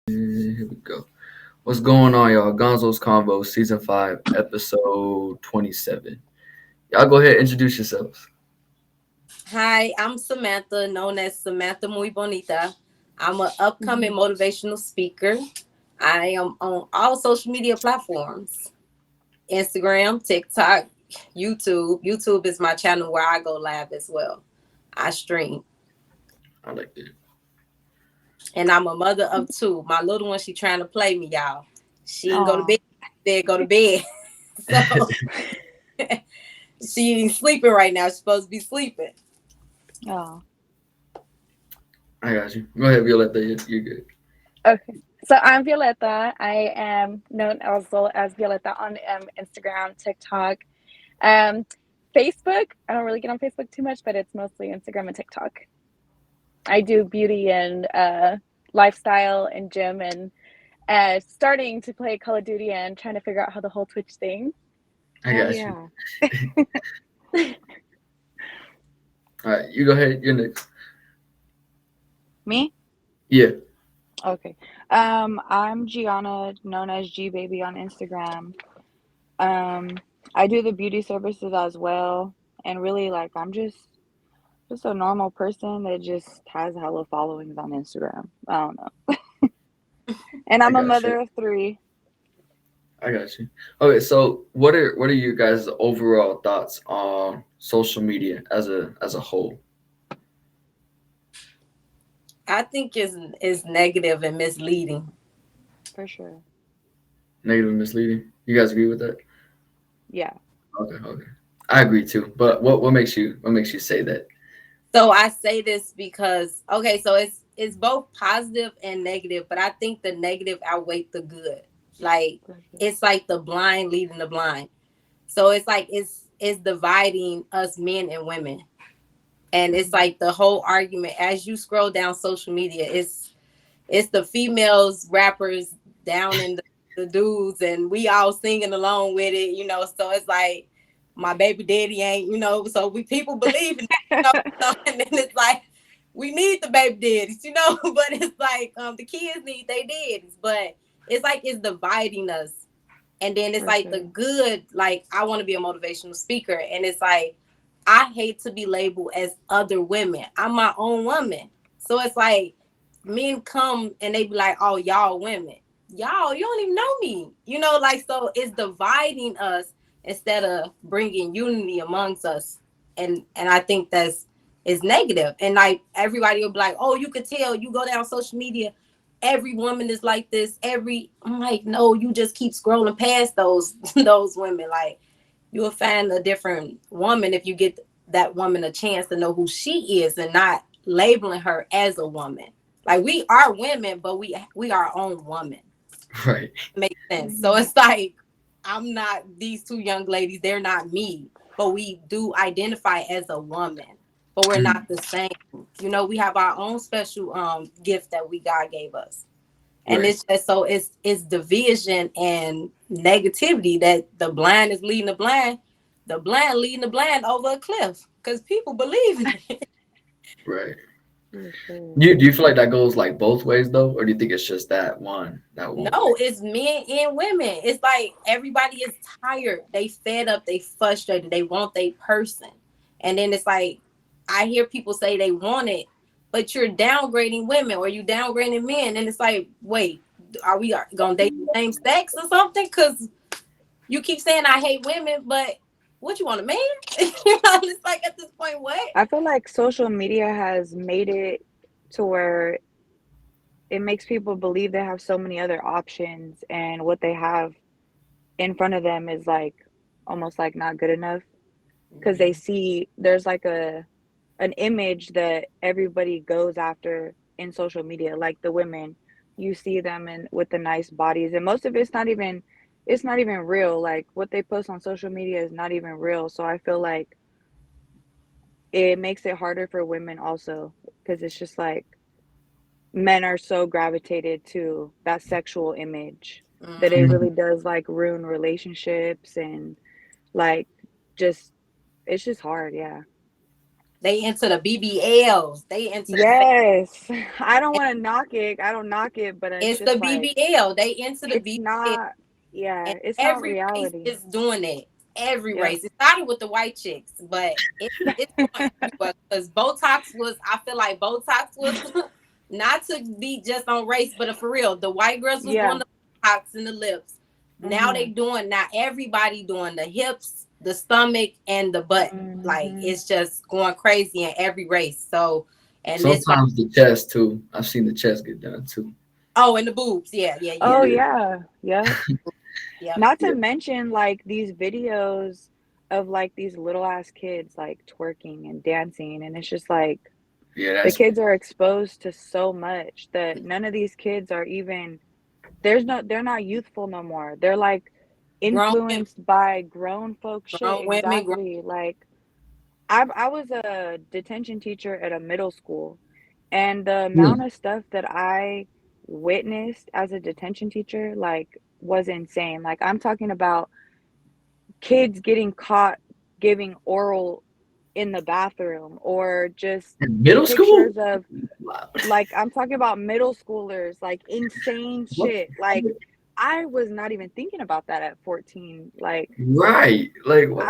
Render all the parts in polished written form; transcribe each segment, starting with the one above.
Here we go. What's going on, y'all? Gonzo's Convos, Season 5, Episode 27. Y'all go ahead and introduce yourselves. Hi, I'm Samantha, known as Samantha Muy Bonita. I'm an upcoming motivational speaker. I am on all social media platforms: Instagram, TikTok, YouTube. YouTube is my channel where I go live as well. I stream. I like that. And I'm a mother of two. My little one, she trying to play me, y'all. She ain't go to Oh, bed. Go to bed. So she ain't sleeping right now. She's supposed to be sleeping. oh. I got you. Go ahead, Violeta. You're good. Okay. So I'm Violeta. I am known also as Violeta on Instagram, TikTok, um, Facebook. I don't really get on Facebook too much, but it's mostly Instagram and TikTok. I do beauty and lifestyle and gym and starting to play Call of Duty and trying to figure out how the whole Twitch thing. I And got you. yeah, All right, you go ahead. You're next. me. Yeah. Okay. I'm Gianna, known as G Baby on Instagram. Um, I do the beauty services as well, and really, like, I'm just a normal person that just has hella followings on Instagram. I don't know. And I I'm a got you. mother of three. I got you. Okay, so what are your guys' overall thoughts on social media as a whole? I think is negative and misleading. For sure. Negative and misleading? You guys agree with that? Yeah. Okay. I agree too. But what makes you say that? So I say this because okay, so it's both positive and negative, but I think the negative outweigh the good. Like For sure. it's like the blind leading the blind. So it's like it's dividing us men and women. And it's Hmm. like the whole argument as you scroll down social media, it's the females rappers down in the dudes and we all singing along with it, so it's like my baby daddy ain't, so we people believe in that, and then it's like we need the baby daddies, but it's like the kids need they daddies, but it's like it's dividing us. And then it's For like the sure. good, like I want to be a motivational speaker, and it's like I hate to be labeled as other women. I'm my own woman. So it's like men come and they be like, oh, y'all women. Y'all, you don't even know me. Like so it's dividing us instead of bringing unity amongst us. And I think that's is negative. And like everybody will be like, oh, you could tell you go down social media, every woman is like this. I'm like, no, you just keep scrolling past those those women. Like you'll find a different woman if you get that woman a chance to know who she is and not labeling her as a woman. Like we are women, but we are our own woman. Right. Makes sense. So Hmm. it's like I'm not these two young ladies, they're not me, but we do identify as a woman. But we're not the same. We have our own special gift that we God gave us. And Right. it's just so it's division and negativity that the blind is leading the blind leading the blind over a cliff because people believe in it. Right. For sure. Do you feel like that goes like both ways though, or do you think it's just that one way? No, it's men and women. It's like everybody is tired. They fed up. They frustrated. They want their person. And then it's like I hear people say they want it, but you're downgrading women or you downgrading men. And it's like, wait, are we gonna date the same sex or something? Because you keep saying I hate women, but what you want a man? It's like at this point, what? I feel like social media has made it to where it makes people believe they have so many other options, and what they have in front of them is like almost like not good enough because they Mhm. see there's like an image that everybody goes after in social media, like the women. You see them and with the nice bodies, and most of it's not even real. Like what they post on social media is not even real. So I feel like it makes it harder for women also because it's just like men are so gravitated to that sexual image that it Mhm. really does like ruin relationships and like just it's just hard, yeah. They into the BBLs. They into the face. Yes. I don't want to knock it. I don't knock it, but it's It's the just like BBL. They into the it's BBL. not, And yeah, it's not every race reality. is doing it. Every Yep. race. It started with the white chicks, but it's going everywhere. Because Botox was, I feel like Botox was not to be just on race, but for real. The white girls was Yeah. doing the Botox in the lips. Now they Mhm. doing, now everybody doing the hips, the stomach, and the butt. Like Mhm. it's just going crazy in every race. So, and this why, Sometimes the chest too. I've seen the chest get done too. oh, and the boobs. Yeah, yeah, yeah. Oh Yeah, yeah. Yep. Yep. Not to yeah, mention like these videos of like these little ass kids like twerking and dancing, and it's just like yeah. the That's kids are exposed to so much that none of these kids are even, they're not youthful no more. They're like Grown women, influenced by grown folk shit. grown women, grown. Exactly. Like I was a detention teacher at a middle school, and the amount hmm. of stuff that I witnessed as a detention teacher like was insane. Like I'm talking about kids getting caught giving oral in the bathroom, or just In middle school. pictures of, Wow. like, I'm talking about middle schoolers, like insane What? shit. Like I was not even thinking about that at 14. Like Right. Like what?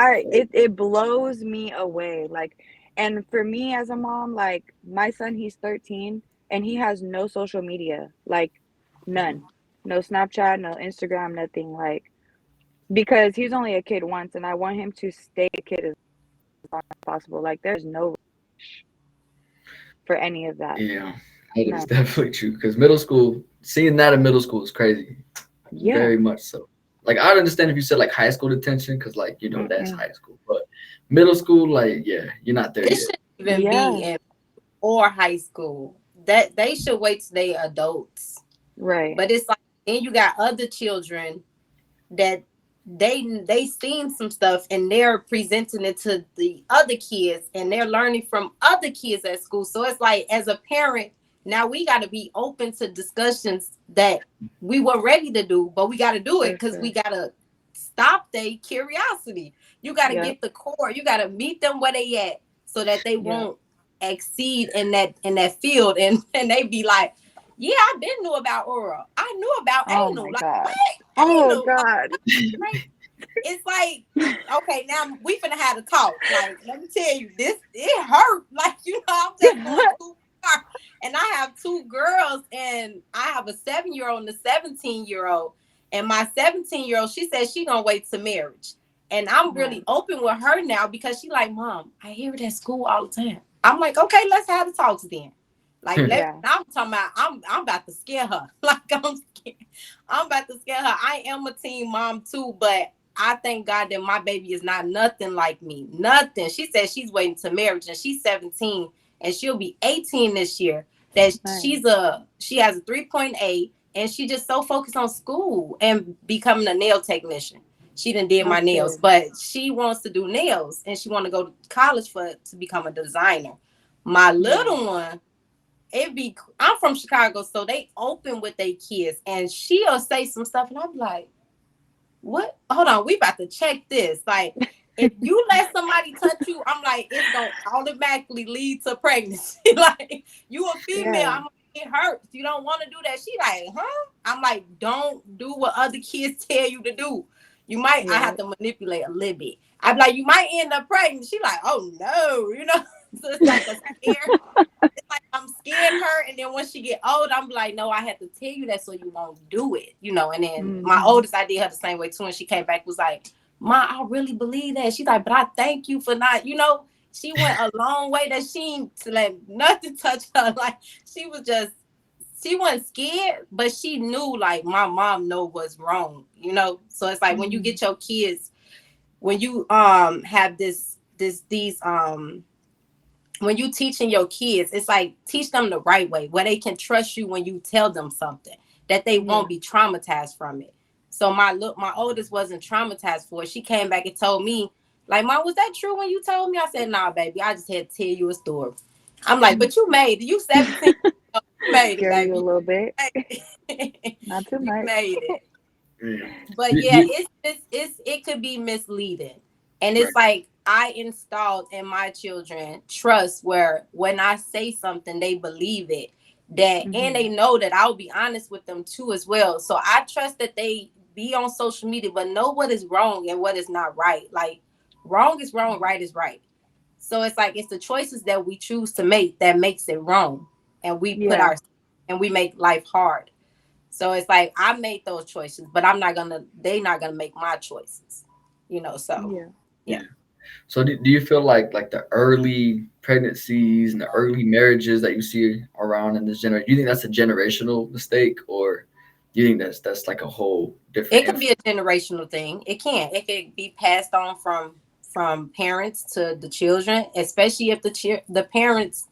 it blows me away. Like, and for me as a mom, like my son, he's 13 and he has no social media, like none. No Snapchat, no Instagram, nothing. Like, because he's only a kid once and I want him to stay a kid as long as possible. Like there's no rush for any of that. Yeah, that is None. definitely true. Because middle school, seeing that in middle school is crazy. Yeah. Very much so. Like I'd understand if you said like high school detention, because like that's Mm-mm. high school. But middle school, like yeah, you're not there It yet. shouldn't even be Yeah. in or high school. That they should wait till they adults. Right. But it's like then you got other children that they seen some stuff and they're presenting it to the other kids and they're learning from other kids at school. So it's like as a parent, now we got to be open to discussions that we were ready to do, but we got to do it For because we sure. got to stop their curiosity. You got to Yep. get the core. You got to meet them where they at so that they Yep. won't exceed in that field and they be like, yeah, I been knew about oral. I knew about Oh anal. my Like God. what? Oh Anal. God. Right? It's like, okay, now we finna have a talk. Like, let me tell you, this it hurt. Like, I'm just going too far. And I have two girls, and I have a 7-year-old and a 17-year-old. And my 17-year-old, she says she gonna wait to marriage. And I'm really Right. open with her now because she like, Mom, I hear it at school all the time. I'm like, okay, let's have the talks then. Like, Yeah. I'm talking about, I'm about to scare her. Like, I'm about to scare her. I am a teen mom too, but I thank God that my baby is not nothing like me. Nothing. She said she's waiting to marriage and she's 17 and she'll be 18 this year. That Nice. she has a 3.8 and she just so focused on school and becoming a nail technician. She done did my That's nails, good. but she wants to do nails and she want to go to college to become a designer. My Yeah. little one, I'm from Chicago, so they open with their kids and she'll say some stuff and I'm like, what? Hold on, we about to check this. Like, if you let somebody touch you, I'm like, it's gonna automatically lead to pregnancy. Like, you a female, Yeah. I'm like, it hurts. You don't want to do that. She like, huh? I'm like, don't do what other kids tell you to do. I have Yep. to manipulate a little bit. I'm like, you might end up pregnant. She like, oh no. So it's like a scare. It's like I'm scaring her, and then when she get old, I'm like, no, I have to tell you that so you won't do it. And then my Mm-hmm. oldest, I did her the same way too, and she came back was like, Ma, I really believe that. She's like, but I thank you for not. She went a long way that she ain't to let nothing touch her. Like she wasn't scared, but she knew like my mom know what's wrong. So it's like when you Mm-hmm. get your kids, when you have these when you teaching your kids, it's like teach them the right way where they can trust you when you tell them something that they Yeah. won't be traumatized from it. So my oldest wasn't traumatized for it. She came back and told me, like, Mom, was that true when you told me? I said, nah, baby, I just had to tell you a story. I'm like, but you made it. You 17. You made it, Scare you a baby. little bit. Not too You much. made it. Yeah. But Do- yeah, do- it could be misleading. And it's right. like I installed in my children trust where when I say something, they believe it. That and they know that I'll be honest with them too as well. So I trust that they be on social media, but know what is wrong and what is not right. Like wrong is wrong, right is right. So it's like it's the choices that we choose to make that makes it wrong, and we put Yeah. our and we make life hard. So it's like I made those choices, but I'm not gonna. They not gonna make my choices. So Yeah. yeah. Yeah. So do you feel like the early pregnancies and the early marriages that you see around in this generation, do you think that's a generational mistake, or do you think that's like a whole different It could be influence? a generational thing. It can. It could be passed on from parents to the children, especially if the parents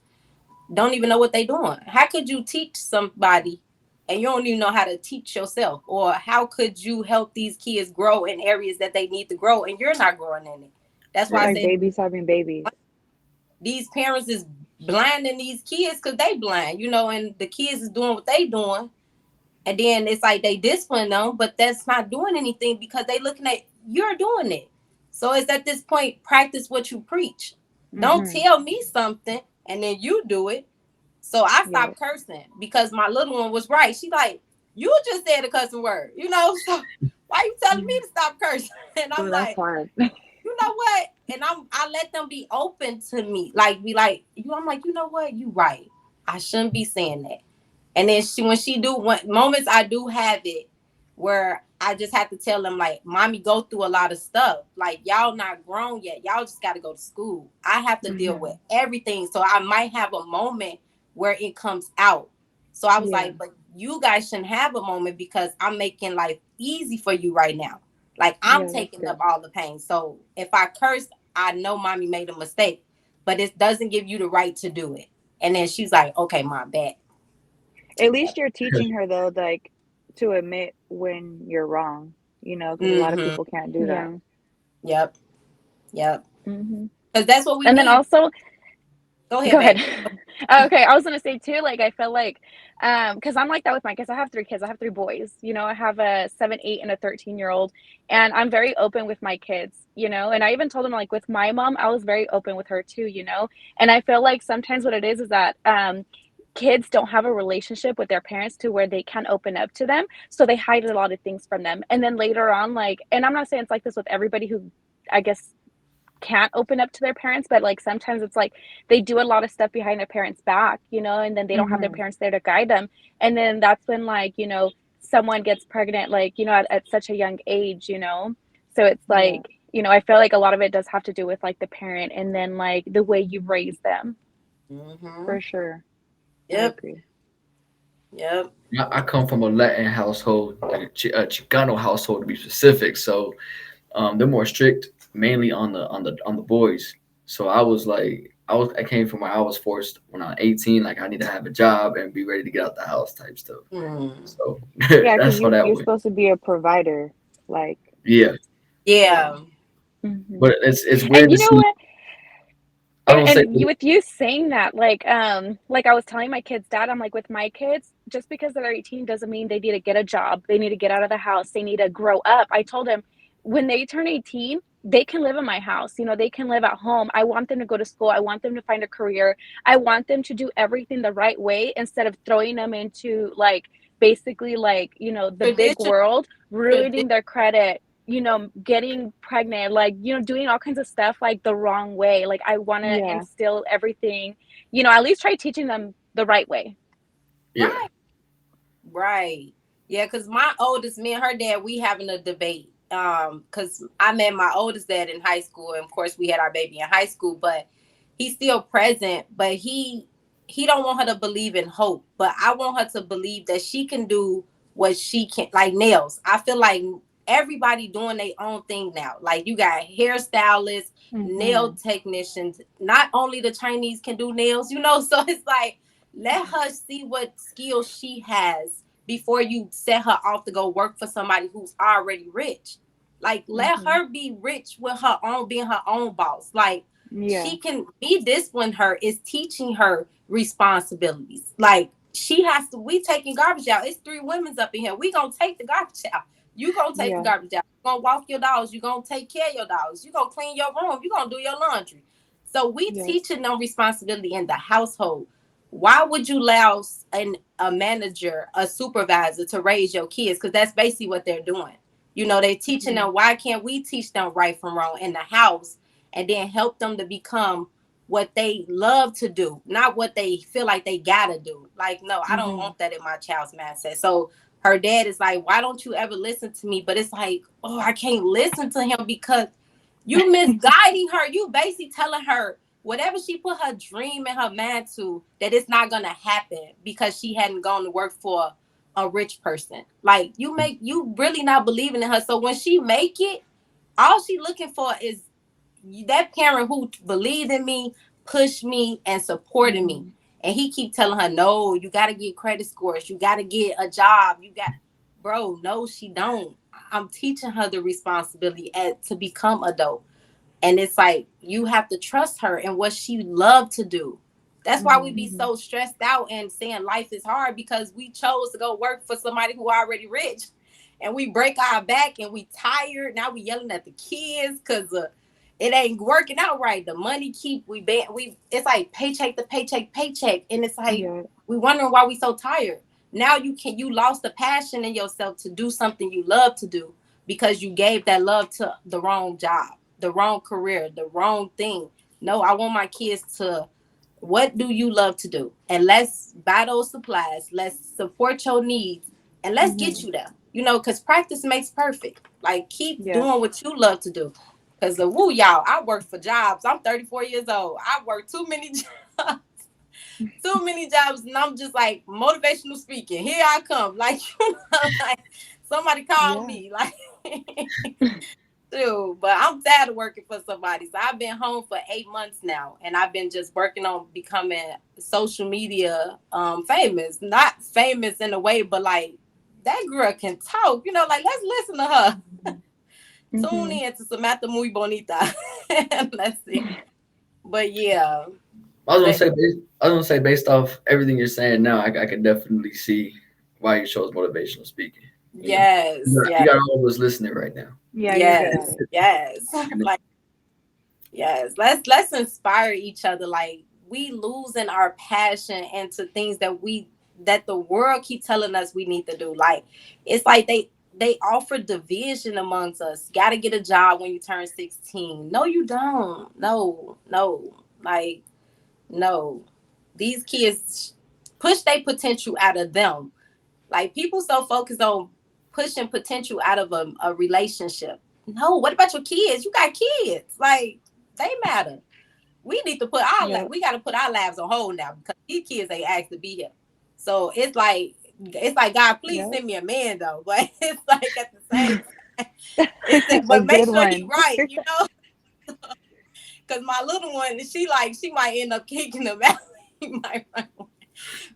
don't even know what they're doing. How could you teach somebody and you don't even know how to teach yourself? Or how could you help these kids grow in areas that they need to grow and you're not growing in it? That's why I Right. Like say babies having babies. these parents is blinding these kids because they blind, and the kids is doing what they doing. And then it's like they discipline them, but that's not doing anything because they looking at you're doing it. So it's at this point, practice what you preach. Don't Mm-hmm. tell me something and then you do it. So I Yeah. stopped cursing because my little one was right. She like, you just said a cussing word, so why you telling me to stop cursing? And I'm Oh, that's like, hard. you know what? And I let them be open to me. Like be like, I'm like, you know what? You right. I shouldn't be saying that. And then when she do when moments I do have it where I just have to tell them like, mommy go through a lot of stuff. Like y'all not grown yet. Y'all just got to go to school. I have to deal Mm-hmm. with everything. So I might have a moment where it comes out. So I was Yeah. like, but you guys shouldn't have a moment because I'm making life easy for you right now. Like I'm Yeah, that's taking up good. all the pain. So if I curse, I know mommy made a mistake, but it doesn't give you the right to do it. And then she's like, okay, mom, bad. At least you're teaching her though, like to admit when you're wrong, because a lot of Mm-hmm. people can't do that. Yeah. Yep. Yep. Hmm. Because that's what we And then need. also, Go ahead, go ahead. babe. Okay, I was gonna say too, like I feel like, because I'm like that with my kids. I have three kids. I have three boys. I have a 7, 8, and a 13-year-old, and I'm very open with my kids. And I even told them like with my mom, I was very open with her too. And I feel like sometimes what it is that kids don't have a relationship with their parents to where they can open up to them, so they hide a lot of things from them. And then later on, like, and I'm not saying it's like this with everybody who, I guess, can't open up to their parents, but like sometimes it's like they do a lot of stuff behind their parents back, and then they don't have their Hmm. parents there to guide them. And then that's when, like, someone gets pregnant, like, at such a young age. So it's Yeah. like, I feel like a lot of it does have to do with like the parent and then like the way you raise them. Mm-hmm. For sure. I Yep. agree. Yep. I come from a Latin household, like a Chicano household to be specific. So they're more strict, mainly on the boys. So I came from where I was forced when I was 18, like I need to have a job and be ready to get out the house type stuff. Mm. So Yeah, because that's how that you're went. supposed to be a provider. Like, Yeah, yeah. Yeah. Hmm. but it's weird And to you know see. what? I don't say. And you, with you saying that, like I was telling my kids' dad, I'm like, with my kids, just because they're 18 doesn't mean they need to get a job. They need to get out of the house. They need to grow up. I told him when they turn 18, they can live in my house. They can live at home. I want them to go to school. I want them to find a career. I want them to do everything the right way instead of throwing them into like basically like, the big Tradition. world, Tradition. ruining their credit, getting pregnant, like, doing all kinds of stuff like the wrong way. Like, I want to Yeah. instill everything, at least try teaching them the right way. Yeah, Right. Right. Yeah, because my oldest, me and her dad, we having a debate. Because I met my oldest dad in high school, and of course we had our baby in high school, but he's still present, but he don't want her to believe in hope. But I want her to believe that she can do what she can, like nails. I feel like everybody doing their own thing now. Like you got hairstylists, nail Hmm. technicians. Not only the Chinese can do nails, so it's like let her see what skills she has before you set her off to go work for somebody who's already rich. Like let Hmm. her be rich with her own, being her own boss. Like Yeah. she can be discipline her is teaching her responsibilities. Like she has to, we taking garbage out. It's three women's up in here. We gonna take the garbage out. You gonna take the Yeah. garbage out. You gonna walk your dogs. You gonna take care of your dogs. You gonna clean your room. You gonna do your laundry. So we Yes. teaching them responsibility in the household. Why would you allow a manager, a supervisor to raise your kids? Because that's basically what they're doing. You know, they're teaching Mhm. them. Why can't we teach them right from wrong in the house and then help them to become what they love to do, not what they feel like they gotta do. Like, no, I don't Mhm. want that in my child's mindset. So her dad is like, why don't you ever listen to me? But it's like, oh, I can't listen to him because you misguiding her. You basically telling her whatever she put her dream in her mind to, that it's not gonna happen because she hadn't gone to work for a rich person. Like, you really not believing in her. So when she make it, all she looking for is that parent who believed in me, pushed me, and supported me. Mhm. And he keep telling her, no, you got to get credit scores. You got to get a job. Bro, no, she don't. I'm teaching her the responsibility to become adult. And it's like, you have to trust her and what she loved to do. That's why we Mhm. be so stressed out and saying life is hard, because we chose to go work for somebody who already rich. And we break our back and we tired. Now we yelling at the kids because it ain't working out right. The money we it's like paycheck to paycheck, paycheck. And it's like, Yeah. we wondering why we so tired. Now you lost the passion in yourself to do something you love to do because you gave that love to the wrong job, the wrong career, the wrong thing. No, I want my kids to, what do you love to do? And let's buy those supplies. Let's support your needs and let's get Mhm. you there. You know, because practice makes perfect. Like, keep Yeah. doing what you love to do. Because woo, y'all, I work for jobs. I'm 34 years old. I work too many jobs, too many jobs, and I'm just like motivational speaking. Here I come, like, you know, like somebody call Yeah. me, like. Too, but I'm tired of working for somebody. So I've been home for 8 months now, and I've been just working on becoming social media famous. Not famous in a way, but like, that girl can talk. You know, like, let's listen to her. Mhm. Tune Mhm. in to Samantha Muy Bonita. Let's see. But yeah, I was gonna but say, I was gonna say, based off everything you're saying now, I could definitely see why you chose motivational speaking. You know, yes, you yes, got all of us listening right now. Yeah, you're good at yes, it. yes. You know, Like, yes, let's inspire each other. Like, we losing our passion into things that the world keep telling us we need to do. Like, it's like they offer division amongst us. Got to get a job when you turn 16. No, you don't. No, no. Like, no. These kids push their potential out of them. Like, people so focused on pushing potential out of a relationship. No, what about your kids? You got kids. Like, they matter. We need to Yep. we got to put our lives on hold now because these kids ain't asked to be here. So it's like God, please Yep. send me a man though. But it's like at the same time, it's like, A but make good sure he one. right, you know, because my little one, she might end up kicking him out. He might run away.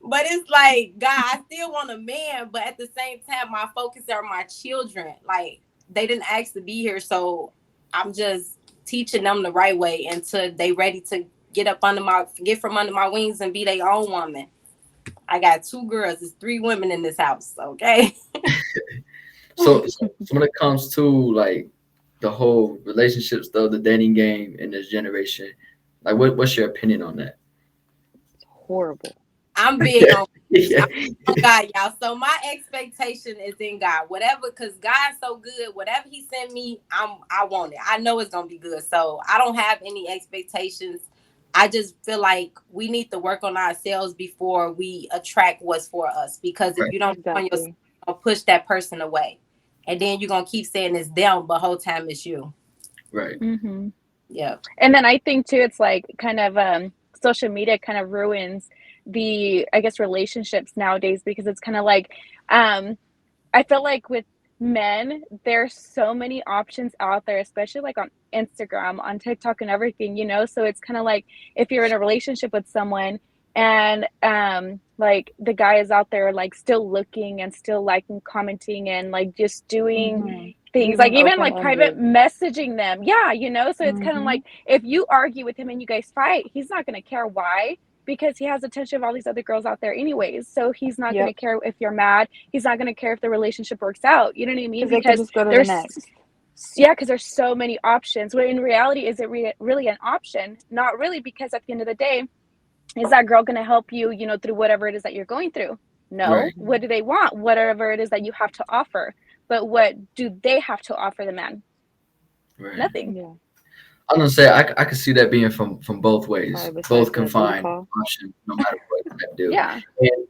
But it's like, God, I still want a man, but at the same time, my focus are my children. Like, they didn't ask to be here, so I'm just teaching them the right way until they ready to get from under my wings and be their own woman. I got two girls. It's three women in this house. Okay. so when it comes to like the whole relationships, though, the dating game in this generation, like what's your opinion on that? It's horrible. I'm big on Yeah, God, y'all. So my expectation is in God. Whatever, because God's so good. Whatever He sent me, I want it. I know it's gonna be good. So I don't have any expectations. I just feel like we need to work on ourselves before we attract what's for us. Because if right, you don't work on yourself, Exactly. you're gonna push that person away, and then you're gonna keep saying it's them, but whole time it's you. right, Mhm. Yeah. And then I think too, it's like kind of social media kind of ruins the, I guess, relationships nowadays because it's kind of like um I feel like with men, there's so many options out there, especially like on Instagram, on TikTok and everything, So it's kind of like if you're in a relationship with someone and like the guy is out there like still looking and still liking, commenting and like just doing Mhm. things like Even even open like private ended. messaging them. Yeah, so it's kind of like Mhm. if you argue with him and you guys fight, he's not going to care why. because he has attention of all these other girls out there anyways. So he's not going to Yep. care if you're mad. He's not going to care if the relationship works out. You know what I mean? Because they could Because just go to the there's, next. yeah, because there's so many options. Where in reality, is it really an option? Not really, because at the end of the day, is that girl going to help you, you know, through whatever it is that you're going through? No. Right. What do they want? Whatever it is that you have to offer. But what do they have to offer the man? Right. Nothing. Yeah. I'm gonna say I could see that being from both ways. Sorry, Both besides can the booty find call. option no matter what type deal. Yeah.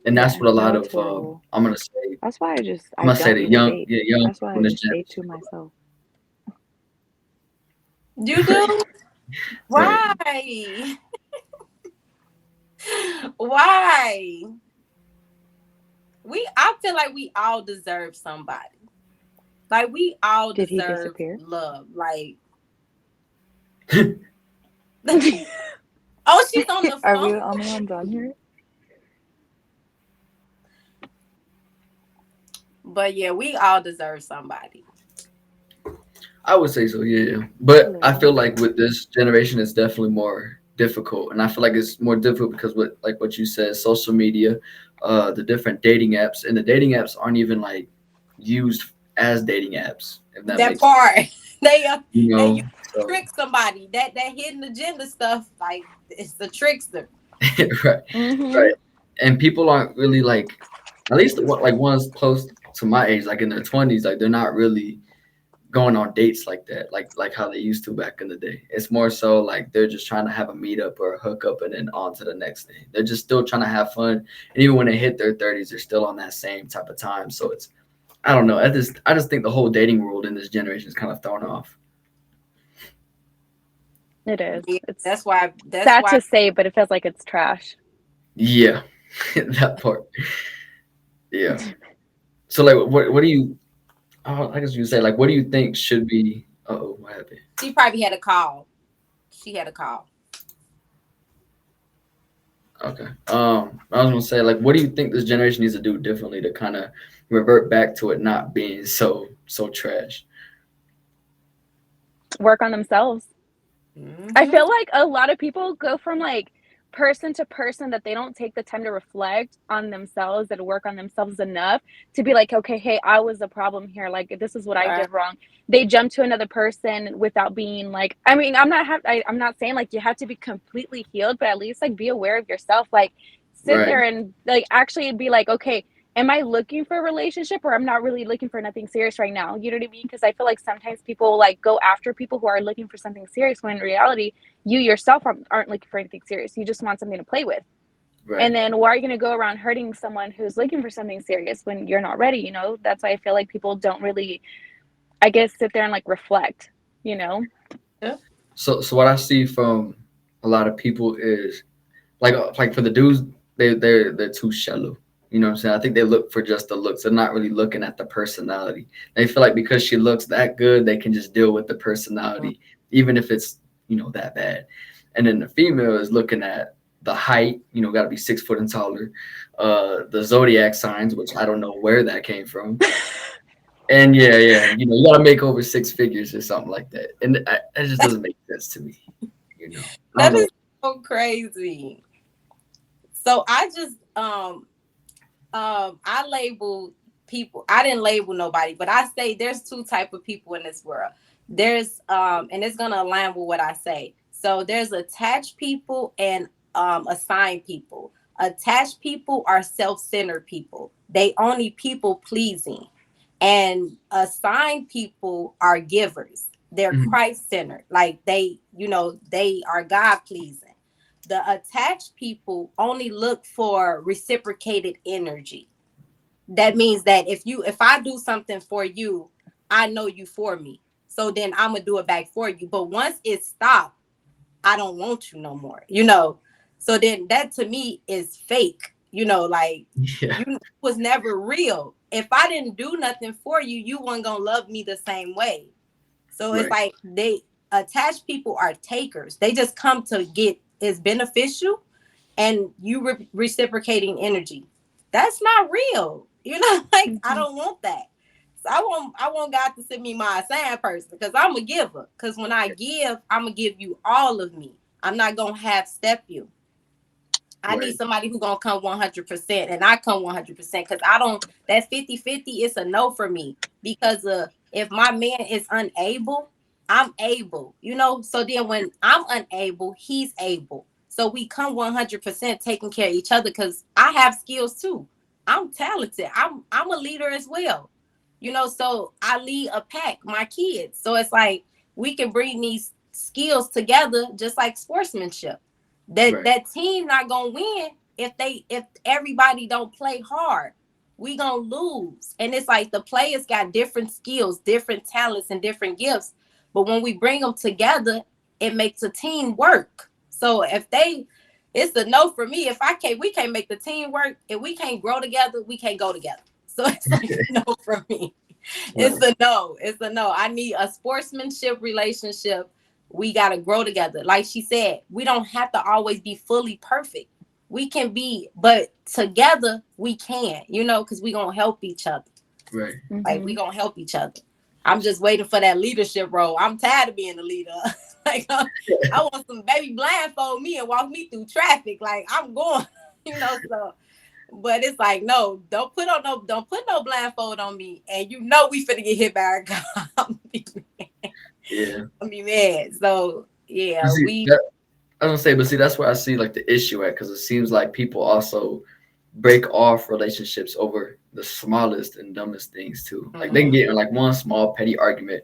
And that's Yeah, what a lot no, of it's horrible. I'm gonna say That's why I'm I gonna say don't the even young date. young That's why people I in this just stay to generation. myself. You do? Right. Why? Why? I feel like we all deserve somebody. Like we all Did he deserve disappear? love. Like oh, she's on the Are we phone. the only ones on here? But yeah, we all deserve somebody. I would say so, yeah. But I Hello. feel like with this generation, it's definitely more difficult, and I feel like it's more difficult because with like what you said, social media, the different dating apps, and the dating apps aren't even like used as dating apps, if that That makes sense. part. They You they use know, to so trick somebody. That hidden agenda stuff, like it's the trickster. right, Mm-hmm. right, and people aren't really like, at least like ones close to my age, like in their 20s, like they're not really going on dates like that, like how they used to back in the day. It's more so like they're just trying to have a meetup or a hookup and then on to the next thing. They're just still trying to have fun, and even when they hit their 30s, they're still on that same type of time. So it's I don't know. I just think the whole dating world in this generation is kind of thrown off. It is. Yeah, It's that's sad why to say, but it feels like it's trash. Yeah, that part. Yeah. So like, what do you? Oh, I guess you say like, what do you think should be? Oh, what happened? she probably had a call. She had a call. Okay. I was gonna say like, what do you think this generation needs to do differently to kind of revert back to it not being so trash? Work on themselves. I Hmm. feel like a lot of people go from like person to person that they don't take the time to reflect on themselves and work on themselves enough to be like, okay, hey, I was the problem here. Like this is what I Right. did wrong. They jump to another person without being like, I mean, I'm not saying like you have to be completely healed, but at least like be aware of yourself. Like sit Right. there and like actually be like, okay, am I looking for a relationship or I'm not really looking for nothing serious right now? You know what I mean? Because I feel like sometimes people like go after people who are looking for something serious when in reality, you yourself aren't looking for anything serious. You just want something to play with. Right. And then why are you going to go around hurting someone who's looking for something serious when you're not ready? You know, that's why I feel like people don't really, I guess, sit there and like reflect, you know? Yeah. So what I see from a lot of people is like for the dudes, they're too shallow. You know what I'm saying? I think they look for just the looks. They're not really looking at the personality. They feel like because she looks that good, they can just deal with the personality, even if it's that bad. And then the female is looking at the height. Got to be 6 foot and taller. The zodiac signs, which I don't know where that came from. And yeah, you got to make over six figures or something like that. And that just doesn't make sense to me. I don't That know. is so crazy. So I just I label people. I didn't label nobody, but I say there's two type of people in this world. There's and it's gonna align with what I say. So there's attached people and assigned people. Attached people are self-centered people. They only people pleasing. And assigned people are givers. They're Mhm. Christ-centered. Like they are God pleasing. The attached people only look for reciprocated energy. That means that if I do something for you, I know you for me. So then I'm gonna do it back for you. But once it stopped, I don't want you no more. So then that to me is fake. Like Yeah. you was never real. If I didn't do nothing for you, you weren't gonna love me the same way. So it's Right. like they attached people are takers. They just come to get is beneficial and you reciprocating energy. That's not real. Like I Mm-hmm. don't want that. So I want God to send me my assigned person because I'm a giver. Because when I give, I'm gonna give you all of me. I'm not gonna half step you. I need somebody who gonna come 100%, and I come 100% because I don't. That 50-50 is a no for me because if my man is unable, I'm able. So then when I'm unable, he's able. So we come 100% taking care of each other because I have skills too. I'm talented. I'm a leader as well. So I lead a pack, my kids. So it's like we can bring these skills together, just like sportsmanship. That team not gonna win if everybody don't play hard. We gonna lose. And it's like the players got different skills, different talents, and different gifts. But when we bring them together, it makes a team work. So it's a no for me. We can't make the team work. If we can't grow together, we can't go together. So it's like a no for me. It's a no. It's a no. I need a sportsmanship relationship. We got to grow together. Like she said, we don't have to always be fully perfect. We can be, but together we can, because we going to help each other. Right. Like we going to help each other. I'm just waiting for that leadership role. I'm tired of being the leader. Like I want some baby blindfold me and walk me through traffic. Like I'm going, so. But it's like, no, don't put no blindfold on me. And we finna get hit by a car. I'm be mad. So yeah, I was gonna say, but see, that's where I see like the issue at, because it seems like people also break off relationships over the smallest and dumbest things too. Like they can get in like one small petty argument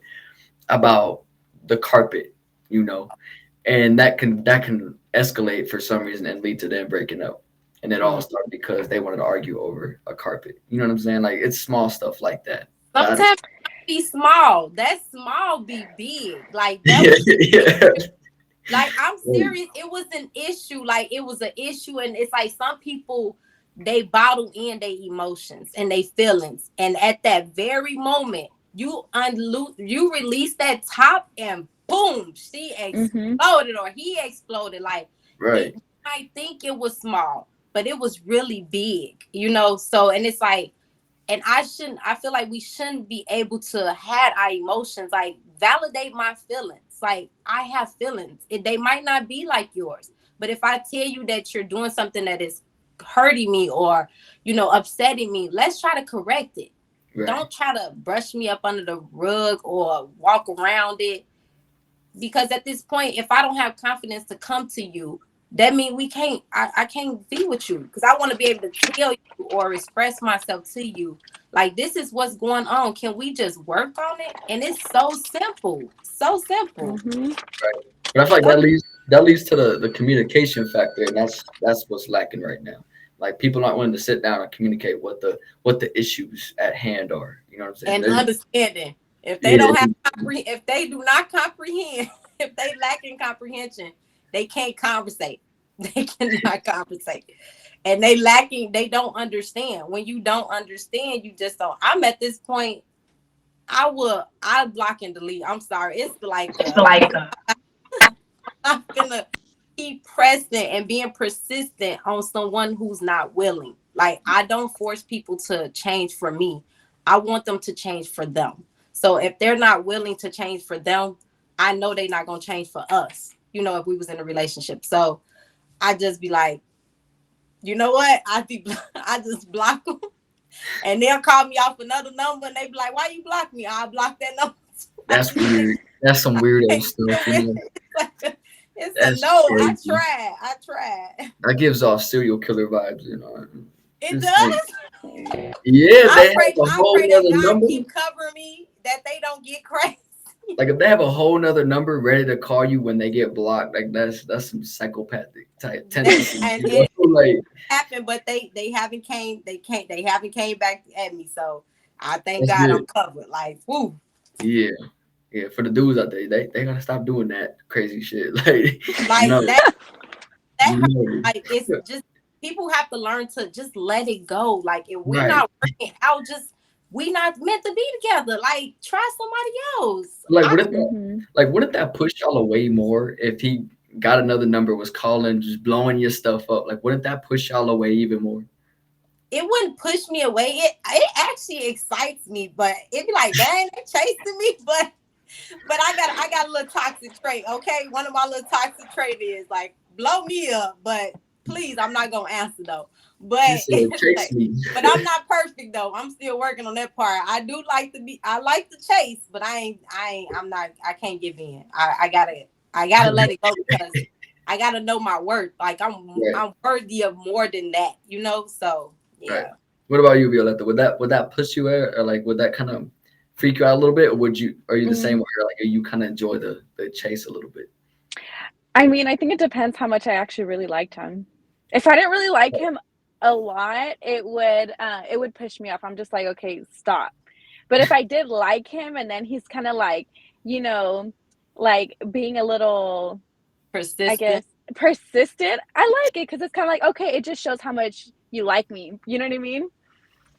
about the carpet, and that can escalate for some reason and lead to them breaking up. And it all started because they wanted to argue over a carpet. You know what I'm saying? Like it's small stuff like that. Sometimes be small. That small be big. Like that like I'm serious. It was an issue. Like it was an issue. And it's like some people, they bottle in their emotions and their feelings. And at that very moment, you release that top and boom, she exploded or he exploded. Like I think it was small, but it was really big, so, and it's like, and I feel like we shouldn't be able to have our emotions, like validate my feelings. Like I have feelings. They might not be like yours, but if I tell you that you're doing something that is hurting me or, upsetting me, let's try to correct it. Right. Don't try to brush me up under the rug or walk around it. Because at this point, if I don't have confidence to come to you, that means I can't be with you, because I want to be able to tell you or express myself to you. Like, this is what's going on. Can we just work on it? And it's so simple. So simple. Right. But I feel like that leads to the communication factor, and that's what's lacking right now. Like people aren't willing to sit down and communicate what the issues at hand are. You know what I'm saying? And understanding. If they don't have if they do not comprehend, if they lack in comprehension, they can't conversate. They cannot conversate. And they don't understand. When you don't understand, you just don't. I'm at this point, I block and delete. I'm sorry. It's like I'm gonna keep pressing and being persistent on someone who's not willing. Like, I don't force people to change for me. I want them to change for them. So if they're not willing to change for them, I know they're not gonna change for us. If we was in a relationship. So I just be like, you know what? I just block them, and they'll call me off another number, and they be like, "Why you block me?" I block that number. That's weird. That's some weirdo stuff. It's a no. Crazy. I tried. That gives off serial killer vibes, It does. Yeah, I pray that God keep covering me, that they don't get crazy. Like if they have a whole nother number ready to call you when they get blocked, like that's some psychopathic type tendency. And it like happened, but they haven't came back at me. So I thank God I'm covered. Like, woo. Yeah. For the dudes out there, they gotta stop doing that crazy shit. Like that like it's just people have to learn to just let it go. Like if we're not working out, we not meant to be together. Like, try somebody else. Like, wouldn't that push y'all away more if he got another number, was calling, just blowing your stuff up? Like, wouldn't that push y'all away even more? It wouldn't push me away. It actually excites me, but it'd be like, dang, they're chasing me. But I got a little toxic trait. Okay, one of my little toxic traits is like blow me up, but please, I'm not gonna answer though. She But said, "Chase like, me." but I'm not perfect though. I'm still working on that part. I do like to be. I like to chase, but I'm not. I can't give in. I gotta let it go because I gotta know my worth. Like Right, I'm worthy of more than that. So right. yeah. What about you, Violetta? Would that push you out, or like would that kind of freak you out a little bit, or would you are you the same Mm, way, or like you kind of enjoy the chase a little bit? I mean, I think it depends how much I actually really liked him. If I didn't really like him a lot, it would push me off. I'm just like, okay, stop. But if I did like him and then he's kind of like, you know, like being a little, I Persistent. guess, persistent, I like it because it's kind of like, okay, it just shows how much you like me. You know what I mean?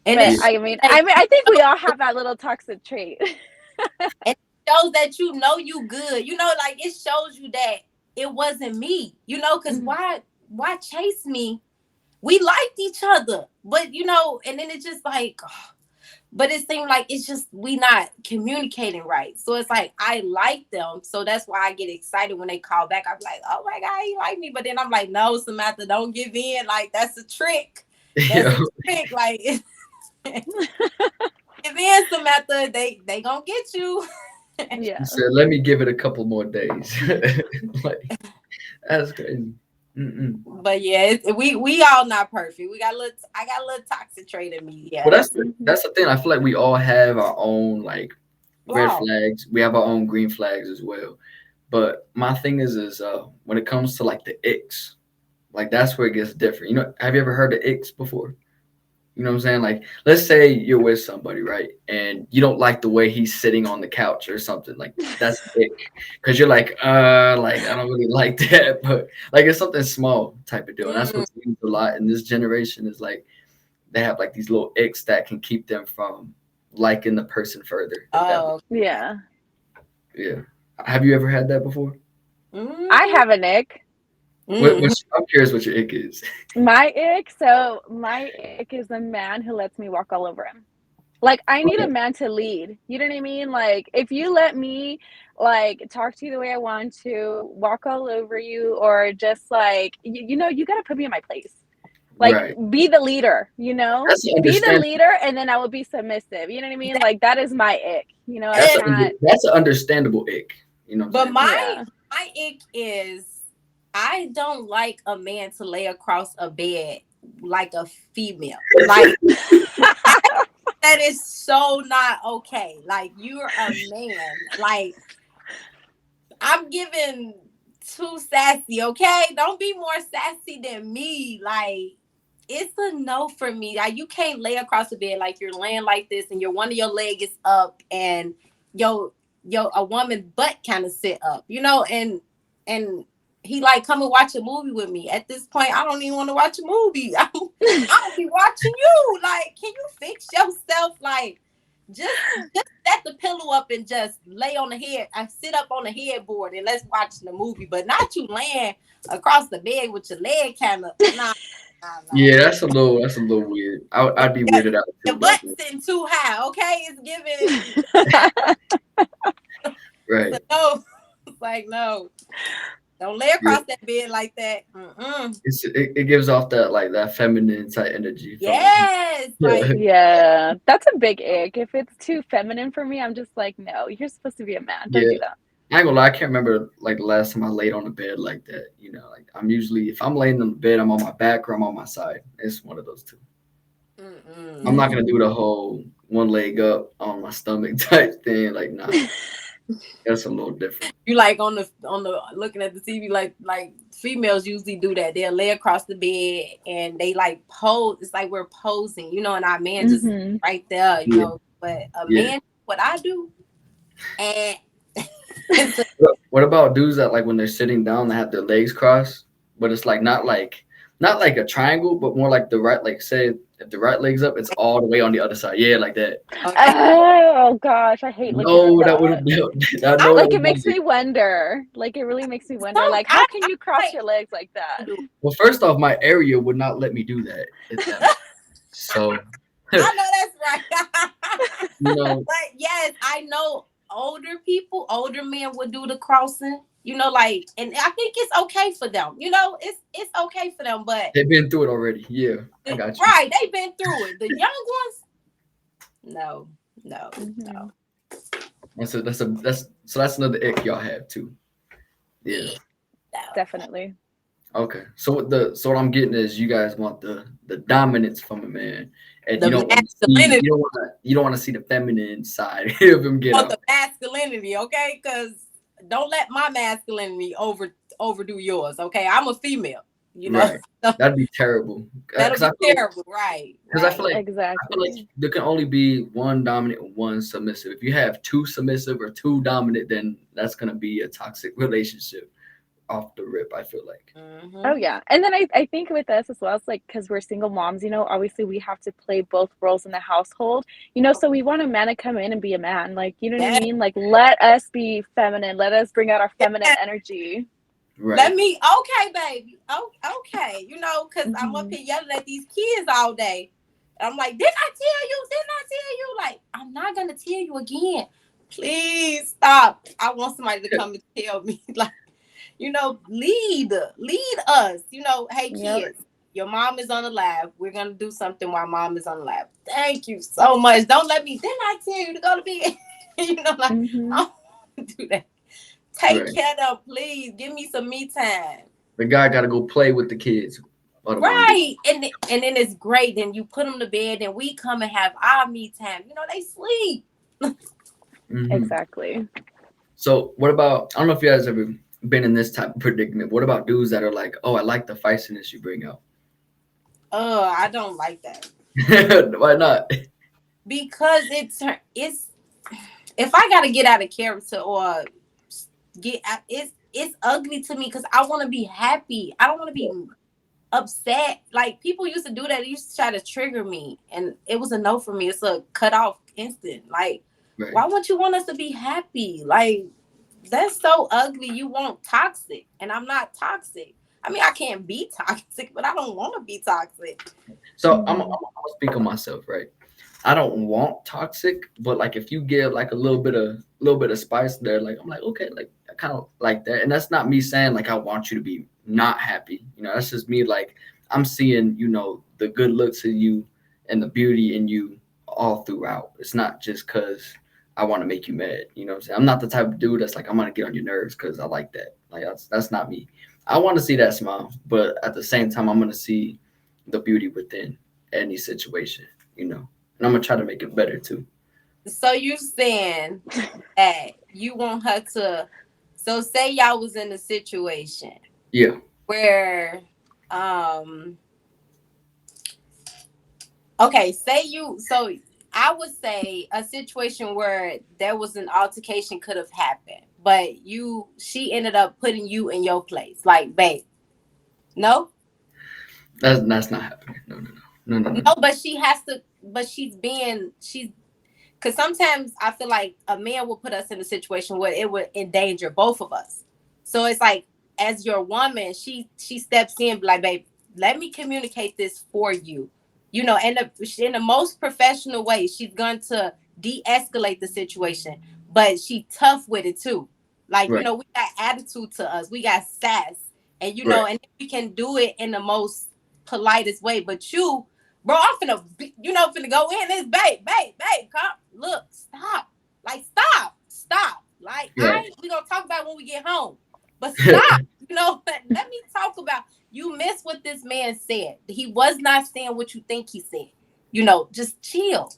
And it But Yeah, shows that I think we all have that little toxic trait. it shows that you good. Like it shows you that it wasn't me. Because Mhm. why chase me? We liked each other, but and then it's just like, but it seemed like it's just we not communicating right. So it's like I like them, so that's why I get excited when they call back. I'm like, oh my god, he like me, but then I'm like, no, Samantha, don't give in. Like that's a trick. That's yeah. a trick. Like give in, Samantha. They gonna get you. She Yeah. said, "Let me give it a couple more days." Like that's crazy. Mm-mm. But yeah, we all not perfect. I got a little toxic trait in me. Well, Yeah, that's Mhm. that's the thing. I feel like we all have our own like red flaw. flags. We have our own green flags as well. But my thing is when it comes to like the icks, like that's where it gets different. Have you ever heard of icks before? You know what I'm saying? Like, let's say you're with somebody, right? And you don't like the way he's sitting on the couch or something. Like, that's ick. Because you're like, I don't really like that. But, like, it's something small type of deal. And that's Mm, what's used a lot in this generation is like, they have like these little icks that can keep them from liking the person further, if that oh. makes Yeah. yeah. Have you ever had that before? I Mm, have a Nick. I'm curious what your ick is. My ick is a man who lets me walk all over him. Like I need a Okay. man to lead. You know what I mean? Like if you let me like talk to you the way I want to, walk all over you, or just like you got to put me in my place. Like Right. be the leader, you know? That's Be the understandable. leader and then I will be submissive. You know what I mean? Like that is my ick. I That's and, can't. that's an understandable ick. You know what I'm but saying? Yeah. my ick is I don't like a man to lay across a bed like a female. Like that is so not okay. Like you're a man. Like I'm giving too sassy, okay? Don't be more sassy than me. Like it's a no for me. Like you can't lay across the bed like you're laying like this and one of your leg is up and yo a woman butt kind of sit up, and he like come and watch a movie with me. At this point, I don't even want to watch a movie. I'll be watching you. Like, can you fix yourself? Like, just set the pillow up and just lay on the head. I sit up on the headboard and let's watch the movie, but not you laying across the bed with your leg kind of nah. Yeah, that's a little weird. I'd be Yeah, weirded out too your about butt that. sitting too high. Okay, it's giving. Right. So no, it's like no, don't lay Yeah. across that bed like that. Mm-mm. It gives off that feminine type energy from Yes, yeah. like Yeah, that's a big ick. If it's too feminine for me, I'm just like, no, you're supposed to be a man. Don't Yeah. do that. I ain't gonna lie, I can't remember like the last time I laid on the bed like that. Like I'm usually if I'm laying on the bed, I'm on my back or I'm on my side. It's one of those two. I'm mm-mm. not gonna do the whole one leg up on my stomach type thing. Like, nah, that's a little different. You like on the looking at the TV like females usually do that. They'll lay across the bed and they like pose. It's like we're posing, and our man just Hmm. right there, Yeah, But a yeah. man, what I do, and What about dudes that like when they're sitting down, they have their legs crossed, but it's like not like a triangle, but more like the right, like say if the right leg's up, it's all the way on the other side. Yeah, like that. okay, Oh gosh, I hate looking at No, that would have that. been. I I know that Like was it not makes it. me wonder. Like it really makes me wonder. some Like how can I you cross like your legs like that? do. Well, first off, my area would not let me do that. If that makes so, I know that's right. you know, But yes, I know older men would do the crossing. you know, like, and I think it's okay for them. You know, it's okay for them, but They've been through it already. Yeah, I got you. right, they've been through it. The young ones, no, no, Mhm. no. That's another ick y'all have too. Yeah. Yeah, no. Definitely. Okay. So what I'm getting is you guys want the dominance from a man, and The masculinity, you don't want to see the feminine side of him get want out. the masculinity, okay? Because don't let my masculinity overdo yours, okay? I'm a female, you know. Right. That'd be terrible. That'll Because I be feel like terrible, right? because I Right. feel like Exactly. there can only be one dominant and one submissive. If you have two submissive or two dominant, then that's gonna be a toxic relationship off the rip. I feel like. Oh Mm-hmm. yeah. And then I think with us as well, it's like because we're single moms, obviously we have to play both roles in the household, so we want a man to come in and be a man. Like, you know what I Yeah. mean? Like, let us be feminine. Let us bring out our feminine energy. Right. Okay, baby. Oh, okay. You know, because I'm up Hmm. here yelling at these kids all day. I'm like, didn't I tell you? Didn't I tell you? Like, I'm not gonna tell you again. Please stop. I want somebody to come and tell me, like, lead us. Hey Yep. kids, your mom is on the lab. We're gonna do something while mom is on the lab. Thank you so much. Don't let me. Didn't I tell you to go to bed? Like, I Hmm. don't want to do that. Take Right. care of them, please. Give me some me time. The guy got to go play with the kids. What I'm gonna do. Right. And then it's great. Then you put them to bed and we come and have our me time. They sleep. Hmm. Exactly. So what about? I don't know if you guys ever been in this type of predicament. What about dudes that are like, oh, I like the feistiness you bring out. I don't like that. Why not? Because it's if I gotta get out of character or get out, it's ugly to me because I want to be happy. I don't want to be upset. Like people used to do that. They used to try to trigger me, and it was a no for me. It's a cut off instant. Like, Right. why won't you want us to be happy? Like, that's so ugly. You want toxic, and I'm not toxic. I mean, I can't be toxic, but I don't want to be toxic. So I'm Hmm. gonna speak on myself, right? I don't want toxic, but like if you give like a little bit of spice there, like I'm like okay, like I kind of like that, and that's not me saying like I want you to be not happy. That's just me like I'm seeing the good looks in you and the beauty in you all throughout. It's not just because I want to make you mad. You know what I'm saying? I'm not the type of dude that's like I'm gonna get on your nerves because I like that. Like that's not me. I want to see that smile, but at the same time, I'm gonna see the beauty within any situation. And I'm gonna try to make it better too. So you saying that you want her to? So say y'all was in a situation Yeah, where, um, okay, say you. So I would say a situation where there was an altercation could have happened, but she ended up putting you in your place. Like, babe, no, that's not happening. No, no, no, no, no, no. no, but she has to. But she's because sometimes I feel like a man will put us in a situation where it would endanger both of us. So it's like, as your woman, she steps in, be like, babe, let me communicate this for you. And in the most professional way, she's going to de-escalate the situation, but she tough with it too. Like, Right, we got attitude to us, we got sass, and right. and we can do it in the most politest way. But bro, I'm finna go in this, babe, come, look, stop. Like, stop. Like, Right. we gonna talk about it when we get home. But stop, let me talk about, you missed what this man said. He was not saying what you think he said. Just chill.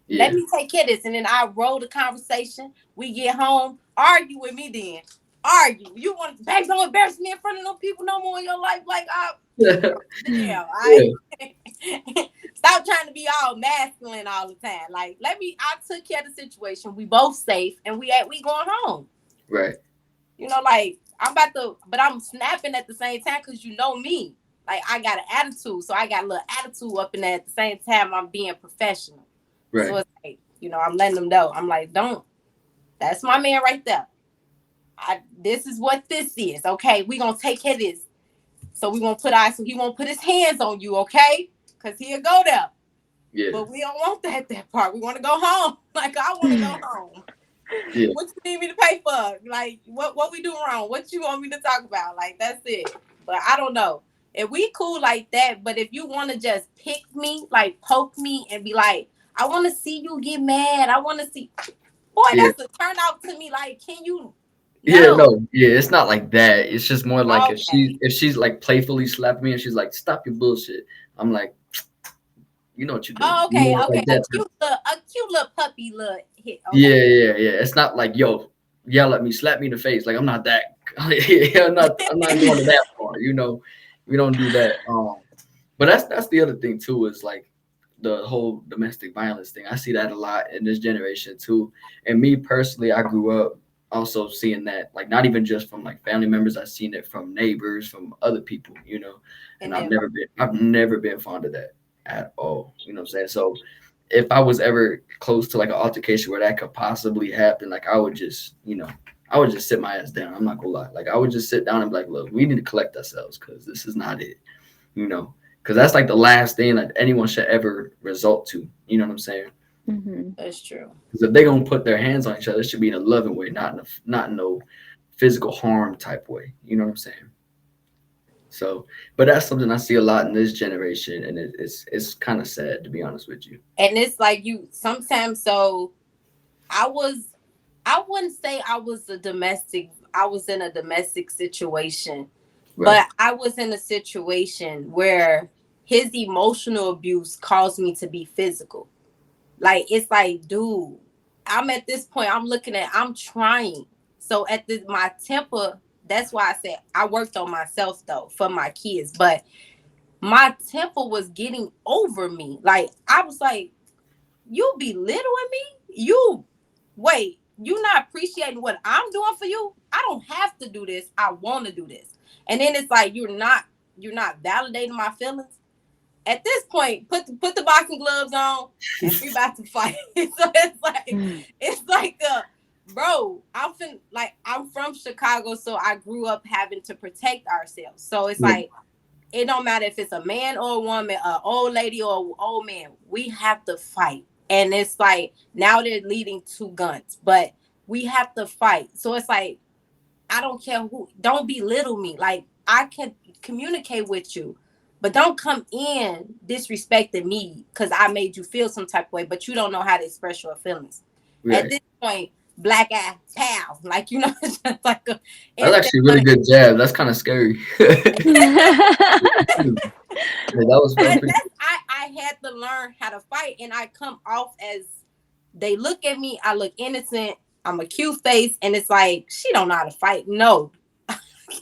Let Yeah. me take care of this. And then I roll the conversation. We get home, argue with me then. Argue. You want, babe, don't embarrass me in front of no people no more in your life. Like, Yeah. damn, I stop trying to be all masculine all the time. Like, I took care of the situation. We both safe and we going home. Right. Like, but I'm snapping at the same time because me. Like, I got an attitude. So I got a little attitude up in there at the same time I'm being professional. So Right. it's like, I'm letting them know. I'm like, that's my man right there. This is what this is. Okay, we gonna take care of this. So so he won't put his hands on you, okay? Because he'll go there. Yeah. But we don't want that part. We want to go home. Like, I want to go home. Yeah, What you need me to pay for? Like, what we do wrong? What you want me to talk about? Like, that's it. But I don't know. If we cool like that, but if you want to just pick me, like poke me and be like, I want to see you get mad. I want to see, boy, yeah, that's a turn off to me. Like, can you? yeah. No. No, yeah. It's not like that. It's just more like Okay. if she's like playfully slapping me and she's like, "Stop your bullshit." I'm like, you know what you're doing. Oh, You okay. know, Okay. like that. A cute little puppy look hit. Yeah, Okay. yeah, yeah. It's not like, yo, yell at me, slap me in the face. Like I'm not that. Yeah, I'm not going to that far. You know, we don't do that. But that's the other thing too is like the whole domestic violence thing. I see that a lot in this generation too. And me personally, I grew up also seeing that, like not even just from like family members. I've seen it from neighbors, from other people. You know, and And then, I've never been fond of that at all. You know what I'm saying? So if I was ever close to like an altercation where that could possibly happen, like I would just, I would just sit my ass down. I'm not gonna lie. Like I would just sit down and be like, look, we need to collect ourselves because this is not it, you know, because that's like the last thing that anyone should ever result to. You know what I'm saying? Hmm. that's true. Because if they're gonna put their hands on each other, it should be in a loving way, not in no physical harm type way. You know what I'm saying? So, but that's something I see a lot in this generation, and it's kind of sad to be honest with you. And it's like you sometimes. So I was. I wouldn't say I was a domestic. I was in a domestic situation, Right? but I was in a situation where his emotional abuse caused me to be physical. Like it's like, dude, I'm at this point. I'm looking at. I'm trying. So at this, my temper. That's why I said I worked on myself though for my kids, but my temper was getting over me. Like I was like, you belittling me? You wait, you not appreciating what I'm doing for you? I don't have to do this. I want to do this. And then it's like you're not validating my feelings. At this point, put the boxing gloves on and we about to fight. So it's like bro, I'm from Chicago, so I grew up having to protect ourselves. So it's Yeah, like it don't matter if it's a man or a woman, an old lady or an old man. We have to fight. And it's like now they're leading to guns, but we have to fight. So it's like I don't care who. Don't belittle me. Like I can communicate with you, but don't come in disrespecting me because I made you feel some type of way, but you don't know how to express your feelings. At right. this point, black eye, pow, like it's just like That's anything actually a really gonna. good jab. That's kind of scary. Yeah, that was But pretty. I had to learn how to fight, and I come off as they look at me. I look innocent. I'm a cute face, and it's like she don't know how to fight. No,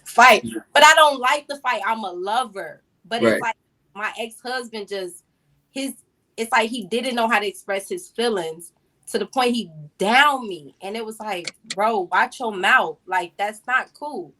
fight, but I don't like to fight. I'm a lover, but it's Right. like my ex husband just his. It's like he didn't know how to express his feelings to the point he downed me, and it was like, bro, watch your mouth. Like that's not cool.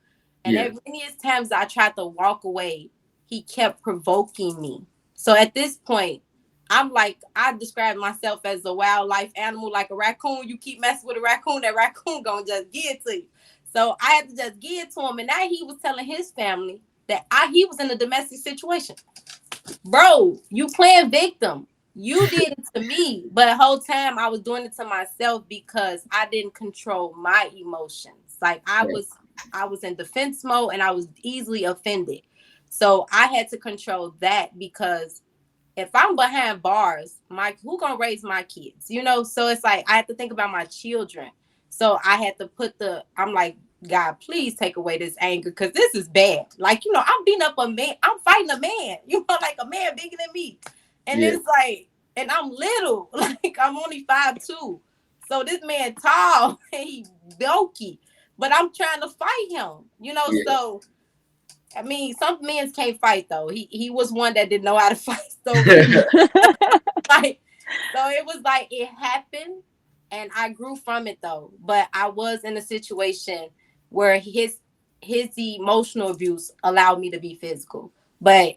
And Yeah. as many as times I tried to walk away, he kept provoking me. So at this point, I'm like, I describe myself as a wildlife animal, like a raccoon. You keep messing with a raccoon, that raccoon gonna just give it to you. So I had to just give it to him. And now he was telling his family that he was in a domestic situation. Bro, you playing victim. You did it to me. But the whole time I was doing it to myself because I didn't control my emotions. Like Right. I was in defense mode and I was easily offended. So I had to control that because if I'm behind bars, who gonna raise my kids? So it's like I have to think about my children. So I had to I'm like, God, please take away this anger because this is bad. Like, I'm beating up a man, I'm fighting a man, like a man bigger than me. And Yeah. it's like, and I'm little, like I'm only 5'2". So this man tall and he bulky, but I'm trying to fight him. Yeah. So I mean, some men can't fight though. He was one that didn't know how to fight. So like, so it was like it happened, and I grew from it though. But I was in a situation where his emotional abuse allowed me to be physical. But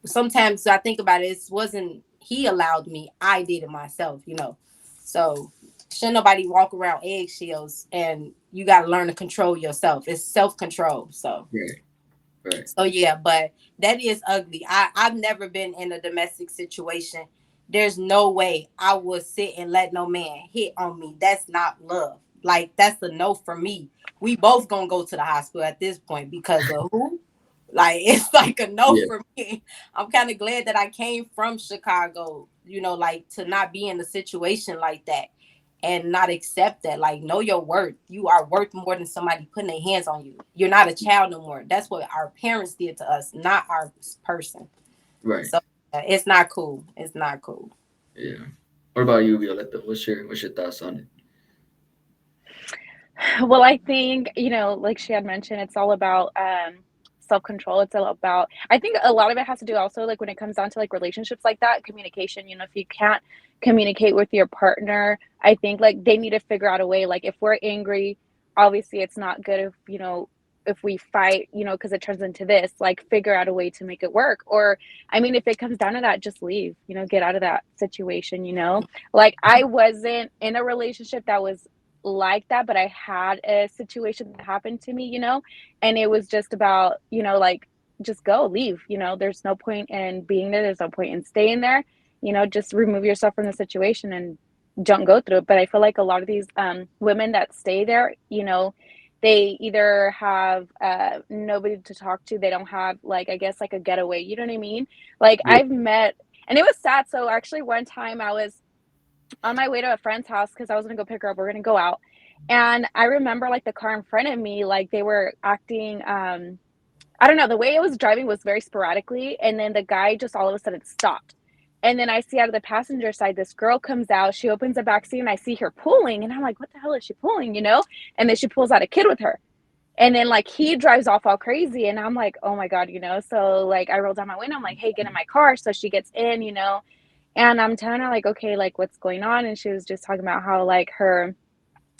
sometimes I think about it, it wasn't he allowed me. I did it myself. So shouldn't nobody walk around eggshells, and you got to learn to control yourself. It's self control. So. Right. Right. So yeah, but that is ugly. I've never been in a domestic situation. There's no way I would sit and let no man hit on me. That's not love. Like that's a no for me. We both gonna go to the hospital at this point because of who? Like it's like a no Yeah. for me. I'm kind of glad that I came from Chicago, like to not be in a situation like that and not accept that. Like know your worth. You are worth more than somebody putting their hands on you. You're not a child no more. That's what our parents did to us, not our person. Right. So it's not cool. It's not cool. Yeah. What about you, Violetta? What's your thoughts on it? Well, I think, like she had mentioned, it's all about self-control. It's all about, I think a lot of it has to do also like when it comes down to like relationships like that, communication. If you can't communicate with your partner, I think like they need to figure out a way. Like if we're angry, obviously it's not good if we fight, because it turns into this, like figure out a way to make it work. Or, I mean, if it comes down to that, just leave, get out of that situation. Like I wasn't in a relationship that was like that, but I had a situation that happened to me, and it was just about, like just go, leave, there's no point in being there, there's no point in staying there, just remove yourself from the situation and don't go through it. But I feel like a lot of these women that stay there, they either have nobody to talk to, they don't have like, I guess, like a getaway, you know what I mean? Like Yeah. I've met, and it was sad. So actually one time I was on my way to a friend's house because I was gonna go pick her up. We're gonna go out. And I remember like the car in front of me, like they were acting I don't know, the way it was driving was very sporadically, and then the guy just all of a sudden stopped. And then I see out of the passenger side this girl comes out, she opens the back seat and I see her pulling, and I'm like, what the hell is she pulling? And then she pulls out a kid with her. And then like he drives off all crazy, and I'm like, oh my God. So like I roll down my window, I'm like, hey, get in my car. So she gets in. And I'm telling her like, okay, like what's going on? And she was just talking about how like her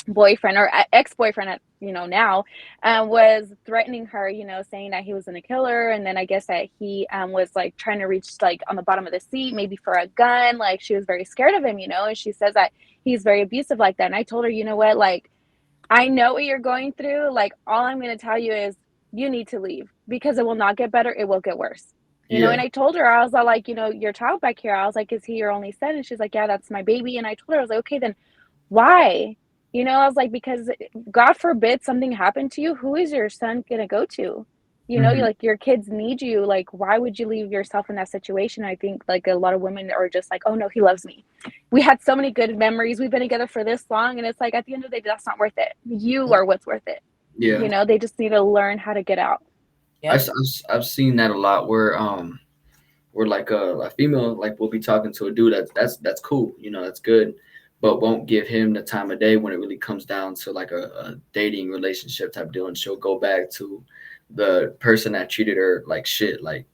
boyfriend or ex-boyfriend now was threatening her, saying that he was gonna kill her. And then I guess that he was like trying to reach like on the bottom of the seat, maybe for a gun. Like she was very scared of him. And she says that he's very abusive like that. And I told her, you know what, like I know what you're going through. Like, all I'm going to tell you is you need to leave because it will not get better. It will get worse. And Yeah. I told her, I was like, your child back here, I was like, is he your only son? And she's like, yeah, that's my baby. And I told her, I was like, okay, then why? I was like, because God forbid something happened to you. Who is your son going to go to? Hmm. Like your kids need you. Like, why would you leave yourself in that situation? I think like a lot of women are just like, oh no, he loves me. We had so many good memories. We've been together for this long. And it's like, at the end of the day, that's not worth it. You are what's worth it. Yeah. They just need to learn how to get out. I've, Yep. I've I've seen that a lot where like a female like will be talking to a dude that's cool, that's good, but won't give him the time of day when it really comes down to like a dating relationship type deal, and she'll go back to the person that treated her like shit, like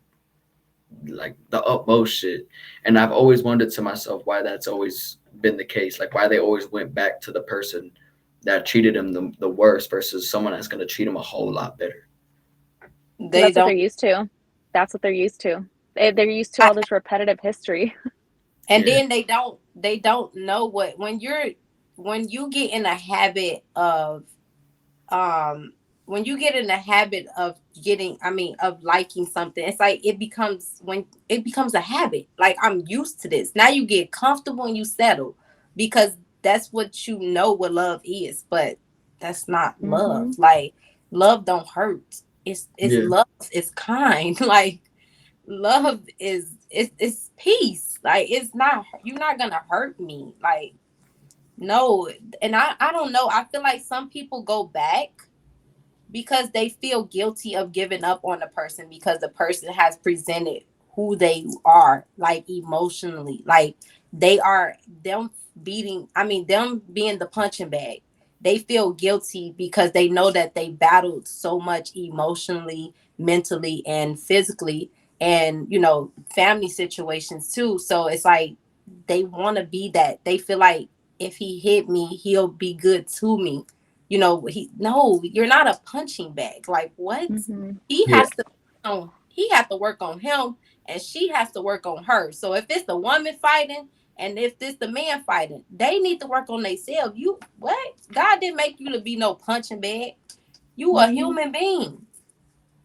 the utmost shit. And I've always wondered to myself why that's always been the case, like why they always went back to the person that treated him the worst versus someone that's going to treat him a whole lot better. Well, They that's what they're don't. used to. That's what they're used to. They're used to all this repetitive history. And Yeah. then they don't know what when you get in a habit of um when you get in the habit of of liking something, it's like it becomes a habit. Like I'm used to this. Now you get comfortable and you settle because that's what you know what love is, but that's not love. Mm-hmm. Like love don't hurt. It's Yeah. love, it's kind. Like love is peace. Like it's not, you're not gonna hurt me. Like no. And I don't know, I feel like some people go back because they feel guilty of giving up on the person because the person has presented who they are, like emotionally, like they are them them being the punching bag. They feel guilty because they know that they battled so much emotionally, mentally, and physically, and family situations too. So it's like they want to be that. They feel like if he hit me, he'll be good to me. He no, you're not a punching bag. Like what? Mm-hmm. He Yeah. has to he has to work on him, and she has to work on her. So if it's the woman fighting and if it's the man fighting, they need to work on themselves. You what? God didn't make you to be no punching bag. You a Mm-hmm. human being.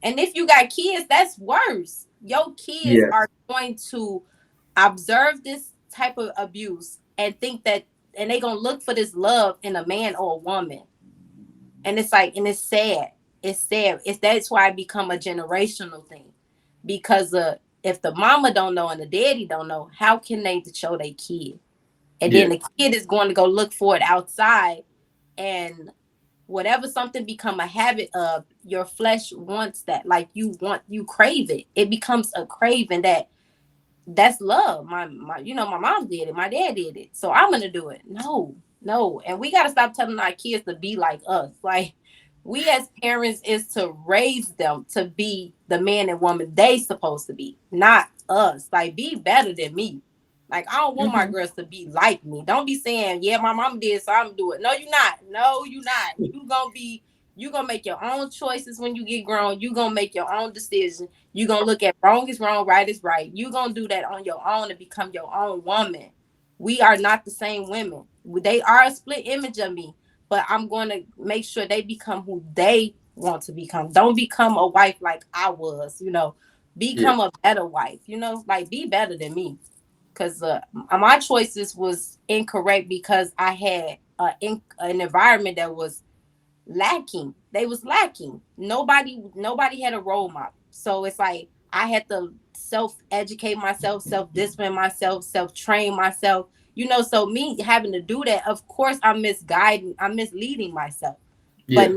And if you got kids, that's worse. Your kids Yeah. are going to observe this type of abuse and think that and they gonna look for this love in a man or a woman. And it's like, and it's sad. It's sad. It's That's why it become a generational thing. Because if the mama don't know and the daddy don't know, how can they show their kid? And Yeah, then the kid is going to go look for it outside, and whatever something become a habit of, your flesh wants that. Like you crave it. It becomes a craving that's love. My mom did it, my dad did it, so I'm gonna do it. No, no. And we gotta stop telling our kids to be like us. Like, we as parents is to raise them to be the man and woman they supposed to be, not us. Like, be better than me. Like, I don't want my Mm-hmm. girls to be like me. Don't be saying, yeah, my mom did, so I'm gonna do it. No, you're not. No, you're not. You gonna make your own choices when you get grown. You gonna make your own decisions. You gonna look at wrong is wrong, right is right. You gonna do that on your own and become your own woman. We are not the same women. They are a split image of me, but I'm going to make sure they become who they want to become. Don't become a wife like I was. yeah, Become a better wife. Like, be better than me. Because my choices was incorrect because I had an environment that was lacking. They was lacking. Nobody had a role model. So it's like I had to self-educate myself, self-discipline myself, self-train myself. So me having to do that, of course I'm misleading myself. yeah, But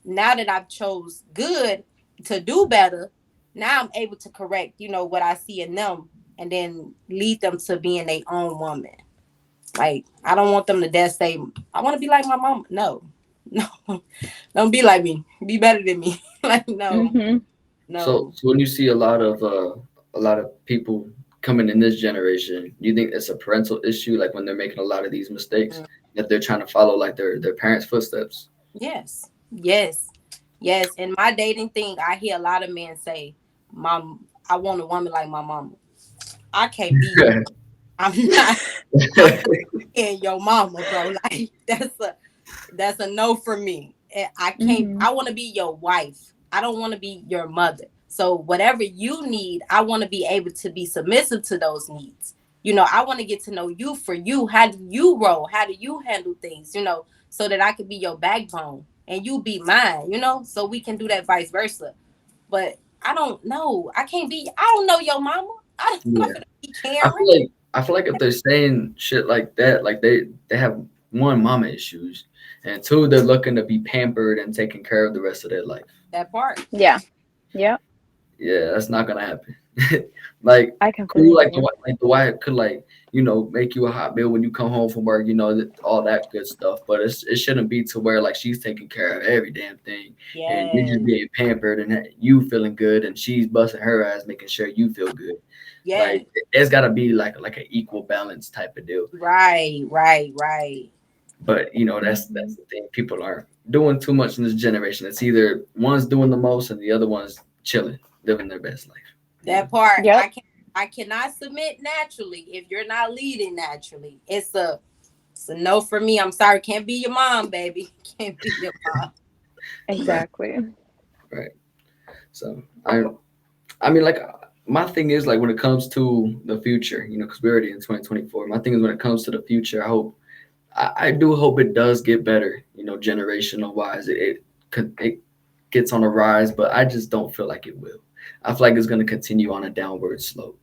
now that I've chose good to do better, now I'm able to correct, what I see in them, and then lead them to being their own woman. Like, I don't want them to dare say, I want to be like my mom. No, no, don't be like me. Be better than me. Like, no, Mm-hmm. so no. so when you see a lot of people coming in this generation, do you think it's a parental issue, like when they're making a lot of these mistakes, Mm. that they're trying to follow like their parents' footsteps? Yes, yes, yes. In my dating thing, I hear a lot of men say, "Mom, I want a woman like my mama." I can't be your. I'm not. I'm not being your mama, bro. Like, that's a no for me. I can't. Mm-hmm. I want to be your wife. I don't want to be your mother. So whatever you need, I want to be able to be submissive to those needs. I want to get to know you for you. How do you roll? How do you handle things? So that I could be your backbone and you be mine. So we can do that vice versa. But I don't know. I can't be. I don't know your mama. I'm not Yeah, gonna be I Karen. feel like I feel like if they're saying shit like that, like they have, one, mama issues, and two, they're looking to be pampered and taken care of the rest of their life. That part. Yeah. Yeah. Yeah, that's not gonna happen. Like, I cool, completely like agree. the wife could, like, make you a hot meal when you come home from work, all that good stuff. But it shouldn't be to where like she's taking care of every damn thing, and you're just Yes. being pampered and you feeling good, and she's busting her ass making sure you feel good. Like, Yes. it's gotta be like an equal balance type of deal. Right. Right. Right. But that's Mm-hmm. the thing. People aren't doing too much in this generation. It's either one's doing the most and the other one's chilling, living their best life. That part, Yep. I cannot submit naturally if you're not leading naturally. It's a no for me. I'm sorry, can't be your mom, baby. Can't be your mom. Right, Exactly. right. So I mean, like, my thing is, like, when it comes to the future, because we're already in 2024. My thing is, when it comes to the future, I do hope it does get better. Generational wise, it gets on a rise, but I just don't feel like it will. I feel like it's going to continue on a downward slope.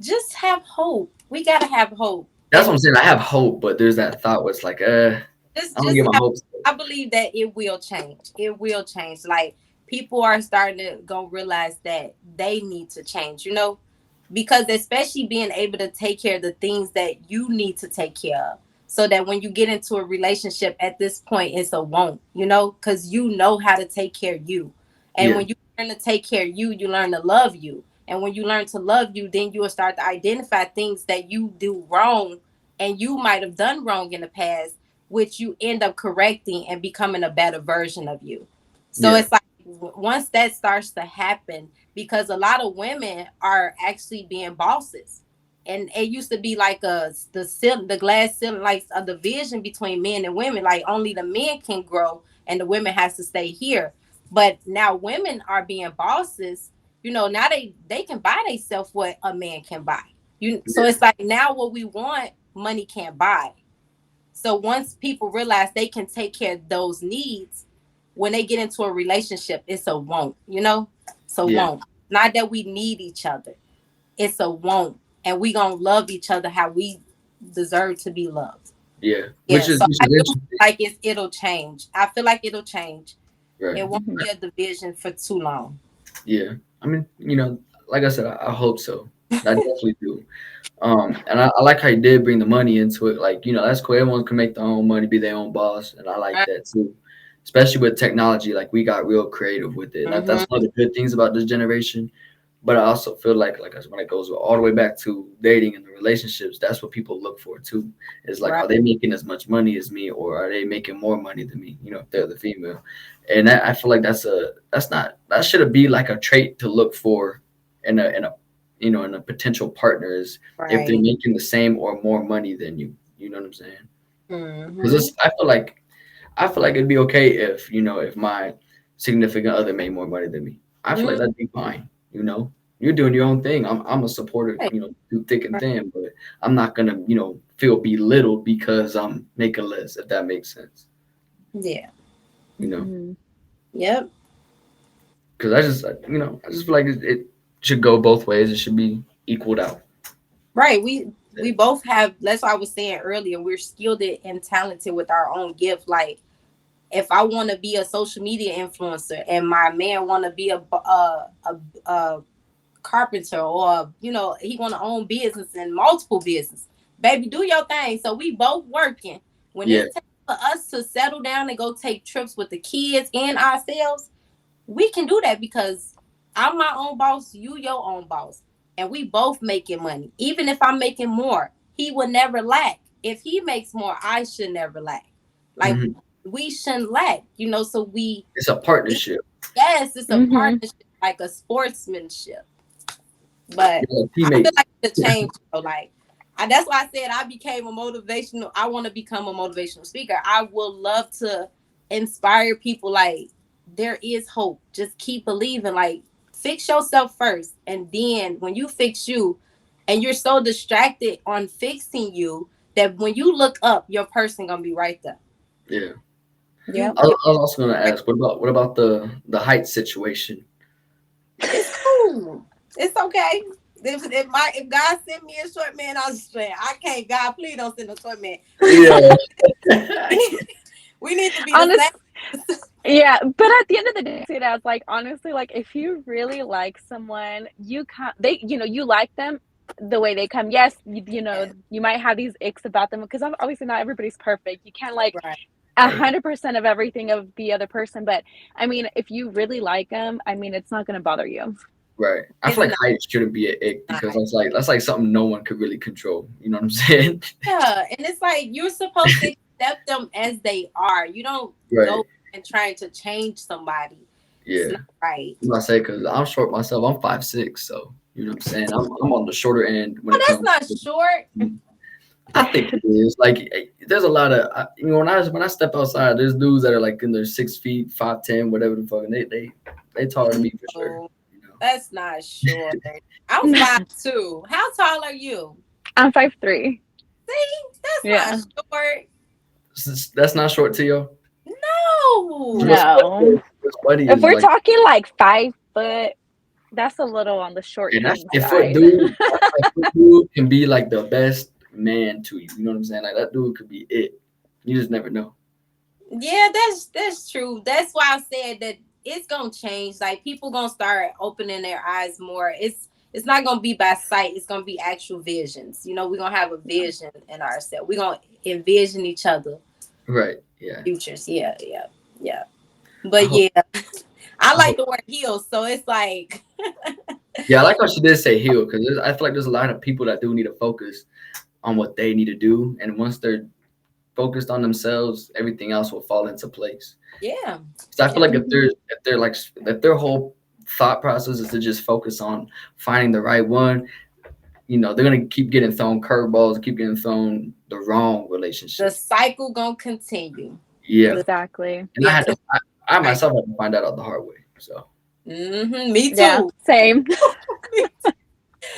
Just have hope. We gotta have hope. That's what I'm saying. I have hope, but there's that thought where it's like, I don't Just get my have, hopes up. I believe that it will change. It will change. Like, people are starting to go realize that they need to change. Because especially being able to take care of the things that you need to take care of, so that when you get into a relationship at this point, it's a won't, because you know how to take care of you. And Yeah, when you learn to take care of you, you learn to love you. And when you learn to love you, then you will start to identify things that you do wrong and you might have done wrong in the past, which you end up correcting and becoming a better version of you. So yeah, it's like, once that starts to happen, because a lot of women are actually being bosses. And it used to be like the glass ceiling, like a division between men and women. Like, only the men can grow and the women has to stay here. But now women are being bosses. Now they can buy themselves what a man can buy. So yeah, it's like, now what we want, money can't buy. So once people realize they can take care of those needs, when they get into a relationship, it's a want, you know? So Yeah, want. Not that we need each other. It's a want. And we gonna love each other how we deserve to be loved. yeah. Yeah. So Which I is do feel interesting, like it'll change. I feel like it'll change. right? It won't Mhm. be a division for too long. Yeah. I mean, like I said, I hope so. I definitely do. And I like how you did bring the money into it. Like, that's cool. Everyone can make their own money, be their own boss, and I like Right. that too. Especially with technology, like we got real creative with it. And that's Mm-hmm. one of the good things about this generation. But I also feel like when it goes all the way back to dating and the relationships, that's what people look for too. Is like, Right. are they making as much money as me, or are they making more money than me? If they're the female, and I feel like that's not that should be like a trait to look for in a in a potential partner is if they're Right. making the same or more money than you. You know what I'm saying? Mm-hmm. Because I feel like it'd be okay if my significant other made more money than me. I feel like Mm-hmm. that'd be fine. You're doing your own thing. I'm a supporter. Right. Through thick and Right. thin, but I'm not gonna feel belittled because I'm making less. If that makes sense, Yeah. you know. Mhm. Yep. Because I just feel like it should go both ways. It should be equaled out. Right. We both have. That's what I was saying earlier. We're skilled and talented with our own gift. Like if I want to be a social media influencer and my man want to be a carpenter, or he want to own business and multiple business, baby, do your thing. So we both working. When Yeah. it's time for us to settle down and go take trips with the kids and ourselves, we can do that because I'm my own boss, you your own boss, and we both making money. Even if I'm making more, he will never lack. If he makes more, I should never lack. Like Hmm. we shouldn't lack, so It's a partnership. yes, it's a Mhm. partnership, like a sportsmanship. But You're a I feel teammate. like it's a change. Like that's why I said I became a motivational. I want to become a motivational speaker. I would love to inspire people. Like there is hope. Just keep believing. Like fix yourself first, and then when you fix you, and you're so distracted on fixing you that when you look up, your person gonna be right there. Yeah. Yep. I was also gonna ask, what about the height situation? It's cool. It's okay. If God send me a short man, I'll just say I can't. God, please don't send a short man. Yeah. We need to be the Honest, same. yeah, but at the end of the day, say that like honestly, like if you really like someone, you can they you like them the way they come. Yes, you might have these icks about them because obviously not everybody's perfect. You can't like Right. 100% of everything of the other person, but I mean, if you really like them, I mean, it's not gonna bother you. Right. I It's feel like not. height shouldn't be an ick because Not. that's like something no one could really control. You know what I'm saying? Yeah, and it's like you're supposed to accept them as they are. You don't Right. go and trying to change somebody. It's Yeah. not right. I'm gonna say because I'm short myself. I'm 5'6", so you know what I'm saying. I'm on the shorter end when Oh, it that's comes. not short. I think it is. Like, there's a lot of when I step outside, there's dudes that are like in their 6 feet, 5'10", whatever the fuck, and they taller than me for sure. No, You know, that's not short. I'm 5'2". How tall are you? I'm 5'3". See, that's not Yeah. short. That's not short to you. No. No. What's funny If is we're like, talking like 5 foot, that's a little on the short and that king 5 foot side. dude, that 5 foot dude can be like the best man to you. You know what I'm saying? Like that dude could be it. You just never know. Yeah, that's true. That's why I said that it's gonna change. Like people gonna start opening their eyes more. It's not gonna be by sight. It's gonna be actual visions. We're gonna have a vision in ourselves. We're gonna envision each other Right? Yeah. futures. Yeah, yeah, yeah. I But hope. yeah, I I like hope. the word heal. So it's like, Yeah, I like how she did say heal because I feel like there's a lot of people that do need to focus on what they need to do, and once they're focused on themselves, everything else will fall into place. yeah, So I feel yeah, like Mhm. if their whole thought process is to just focus on finding the right one, they're gonna keep getting thrown curveballs, keep getting thrown the wrong the relationship. cycle gonna continue. Yeah, The Exactly. and we I have had to to, I right. myself had to find that out the hard way. So Me Yeah, too. same.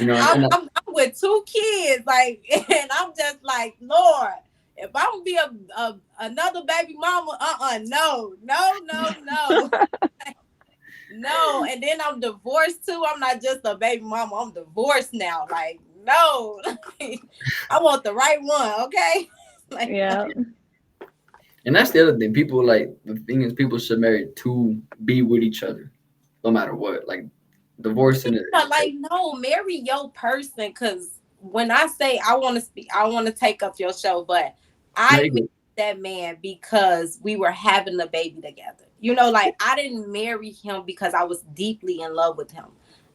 you know, I'm, and I'm I'm with two kids, like, and I'm just like, Lord, If I'm gonna be a another baby mama, no, no, no, no, no. And then I'm divorced too. I'm not just a baby mama. I'm divorced now. Like, no, I want the right one. Okay, like, no. Yeah. And that's the other thing. People like the thing is people should marry to be with each other, no matter what. Like divorcing it. Yeah, like no, marry your person. Cause when I say I want to speak, I want to take up your show, but No, I you married good. that man because we were having a baby together. You know, like I didn't marry him because I was deeply in love with him.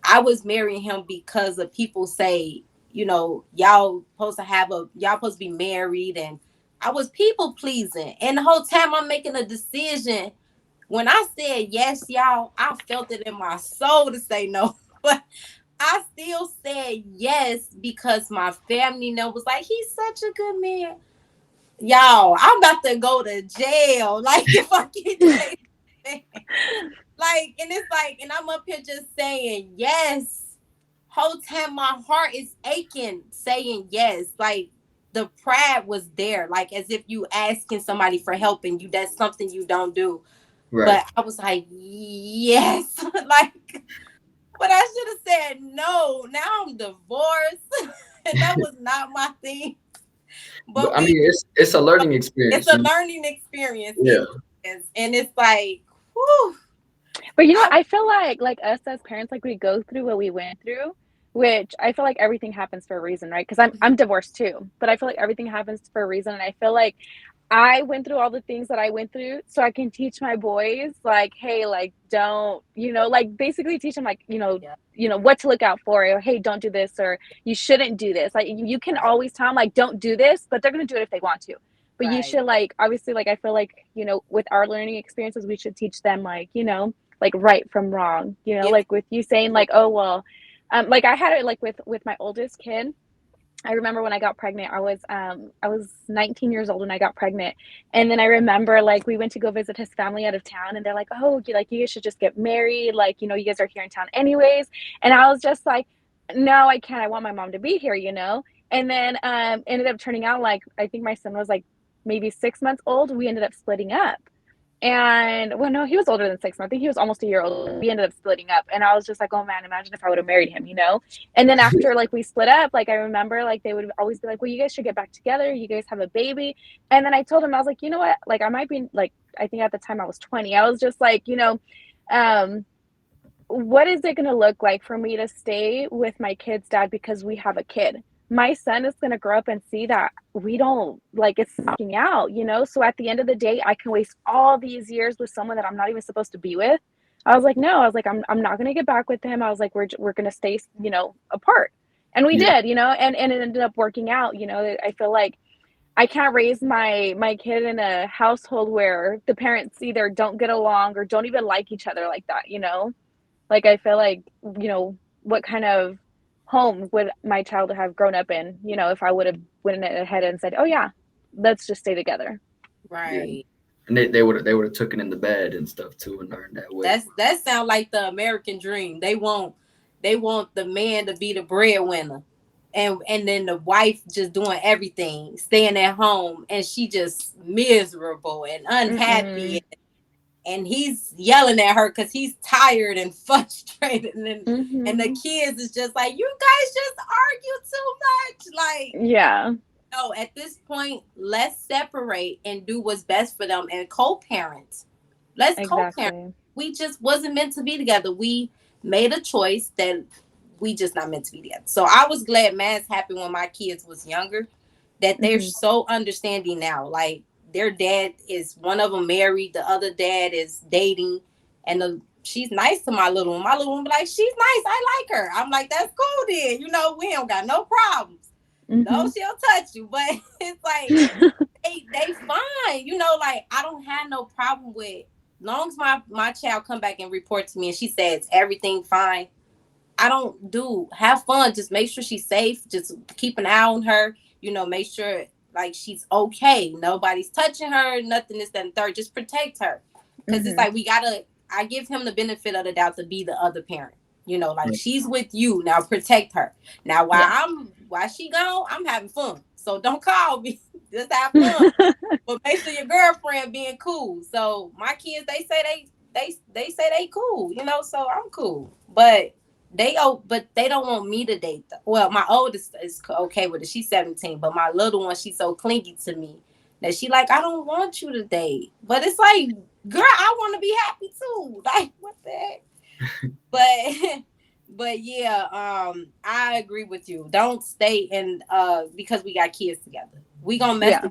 I was marrying him because of people say, you know, y'all supposed to be married, and I was people pleasing. And the whole time I'm making a decision, when I said yes, y'all, I felt it in my soul to say no. But I still said yes because my family was like, he's such a good man. Y'all, I'm about to go to jail. Like if I keep saying like, and it's like, and I'm up here just saying yes. Whole time my heart is aching, saying yes. Like the pride was there, like as if you asking somebody for help and you that's something you don't do. Right. But I was like, yes. Like, but I should have said no. Now I'm divorced. And that was not my thing. But But I mean, it's a learning it's experience. a You know? learning experience. Yeah. It is. And it's like, whew, But you know, I I feel like us as parents, like we go through what we went through, which I feel like everything happens for a reason, right? Because I'm divorced too, but I feel like everything happens for a reason, and I feel like I went through all the things that I went through, so I can teach my boys, like, hey, like, don't, like, basically teach them, like, yeah, what to look out for, or hey, don't do this, or you shouldn't do this. Like, you can right, always tell them, like, don't do this, but they're gonna do it if they want to. But you right. should, like, obviously, like, I feel like, with our learning experiences, we should teach them, like, like right from wrong, Give like with you saying like, oh well, like I had it like with my oldest kid. I remember when I got pregnant, I was 19 years old when I got pregnant. And then I remember like we went to go visit his family out of town, and they're like, oh, you guys should just get married, like, you guys are here in town anyways. And I was just like, no, I can't. I want my mom to be here. And then ended up turning out, like, I think my son was like maybe 6 months old. We ended up splitting up. And well, no, he was older than 6 months. I think he was almost a year old. We ended up splitting up. And I was just like, oh man, imagine if I would have married him. And then after like we split up, like I remember like they would always be like, well, you guys should get back together. You guys have a baby. And then I told him, I was like, you know what? Like I might be like, I think at the time I was 20. I was just like, um, what is it going to look like for me to stay with my kid's dad because we have a kid? My son is going to grow up and see that we don't, like, it's working out. So at the end of the day, I can waste all these years with someone that I'm not even supposed to be with. I was like, no, I was like, I'm not going to get back with him. I was like, we're going to stay, apart. And we Yeah. did, and it ended up working out. I feel like I can't raise my kid in a household where the parents either don't get along or don't even like each other like that. Like, I feel like, what kind of home would my child have grown up in, if I would have went ahead and said, oh, yeah, let's just stay together. Yeah. right. And they would have taken in the bed and stuff too and learned that way. That sound like the American dream. They want the man to be the breadwinner. And then the wife just doing everything, staying at home, and she just miserable and unhappy, Mm-mm. and he's yelling at her because he's tired and frustrated, and the Mm-hmm. kids is just like, you guys just argue too much. Like, Yeah, no, at this point, let's separate and do what's best for them and co-parent. Let's co-parent. exactly. We just wasn't meant to be together. We made a choice that we just not meant to be together. So I was glad Mass happened when my kids was younger, that they're Mm-hmm. so understanding now. Like their dad is, one of them married, the other dad is dating, and she's nice to my little one. My little one be like, she's nice. I like her. I'm like, that's cool then. We don't got no problems. No, Mm-hmm. she'll touch you, but it's like they fine. Like I don't have no problem with, long as my child come back and report to me and she says everything fine. I don't do have fun. Just make sure she's safe. Just keep an eye on her. Make sure like she's okay. Nobody's touching her. Nothing is that and third. Just protect her. Cause it's Mm-hmm. like we gotta. I give him the benefit of the doubt to be the other parent. Like Right. she's with you now. Protect her. Now Yeah. while she gone, I'm having fun. So don't call me. Just have fun. But make sure your girlfriend being cool. So my kids, they say they say they cool, so I'm cool. But they don't want me to date them. Well, my oldest is okay with it. She's 17, but my little one, she's so clingy to me that she like, I don't want you to date. But it's like, girl, I want to be happy too. Like, what the heck? But but yeah, I agree with you. Don't stay in because we got kids together. We gonna mess Yeah.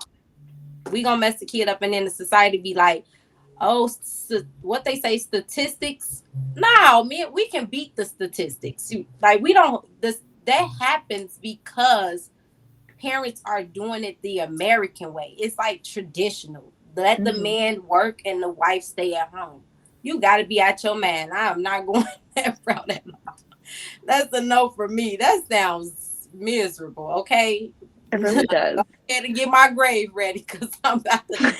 we gonna mess the kid up, and then the society be like, oh, what they say, statistics. No, man, we can beat the statistics. Like, we don't. This that happens because parents are doing it the American way. It's like traditional. Let the man work and the wife stay at home. You got to be at your man. I'm not going that route at all. That's a no for me. That sounds miserable. Okay, It really does. to get my grave ready because I'm about to.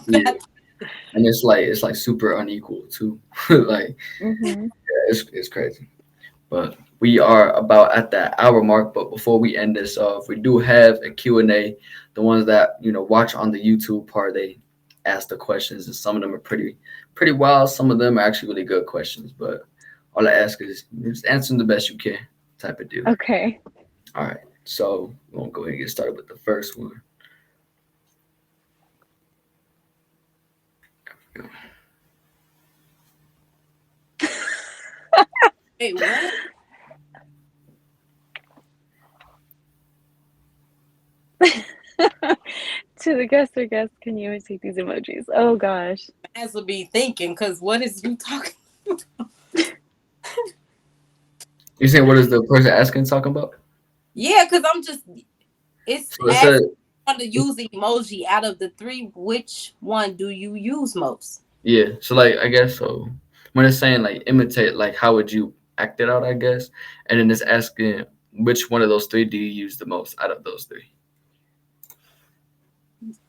Yeah. And it's like super unequal too. Like, Hmm. yeah, it's crazy. But we are about at that hour mark. But before we end this off, we do have a Q&A. The ones that watch on the YouTube part, they ask the questions, and some of them are pretty wild. Some of them are actually really good questions. But all I ask is just answer them the best you can, type of deal. Okay. All right. So we're gonna go ahead and get started with the first one. Hey, what? To the guest or guest, can you imitate these emojis? Oh gosh. As will be thinking, because what is you talking? You saying what is the person asking talking about? Yeah, because it's So it said, asking one to use the emoji out of the three. Which one do you use most? yeah. So like I guess so when it's saying like imitate, like how would you act it out, I guess. And then it's asking which one of those three do you use the most out of those three?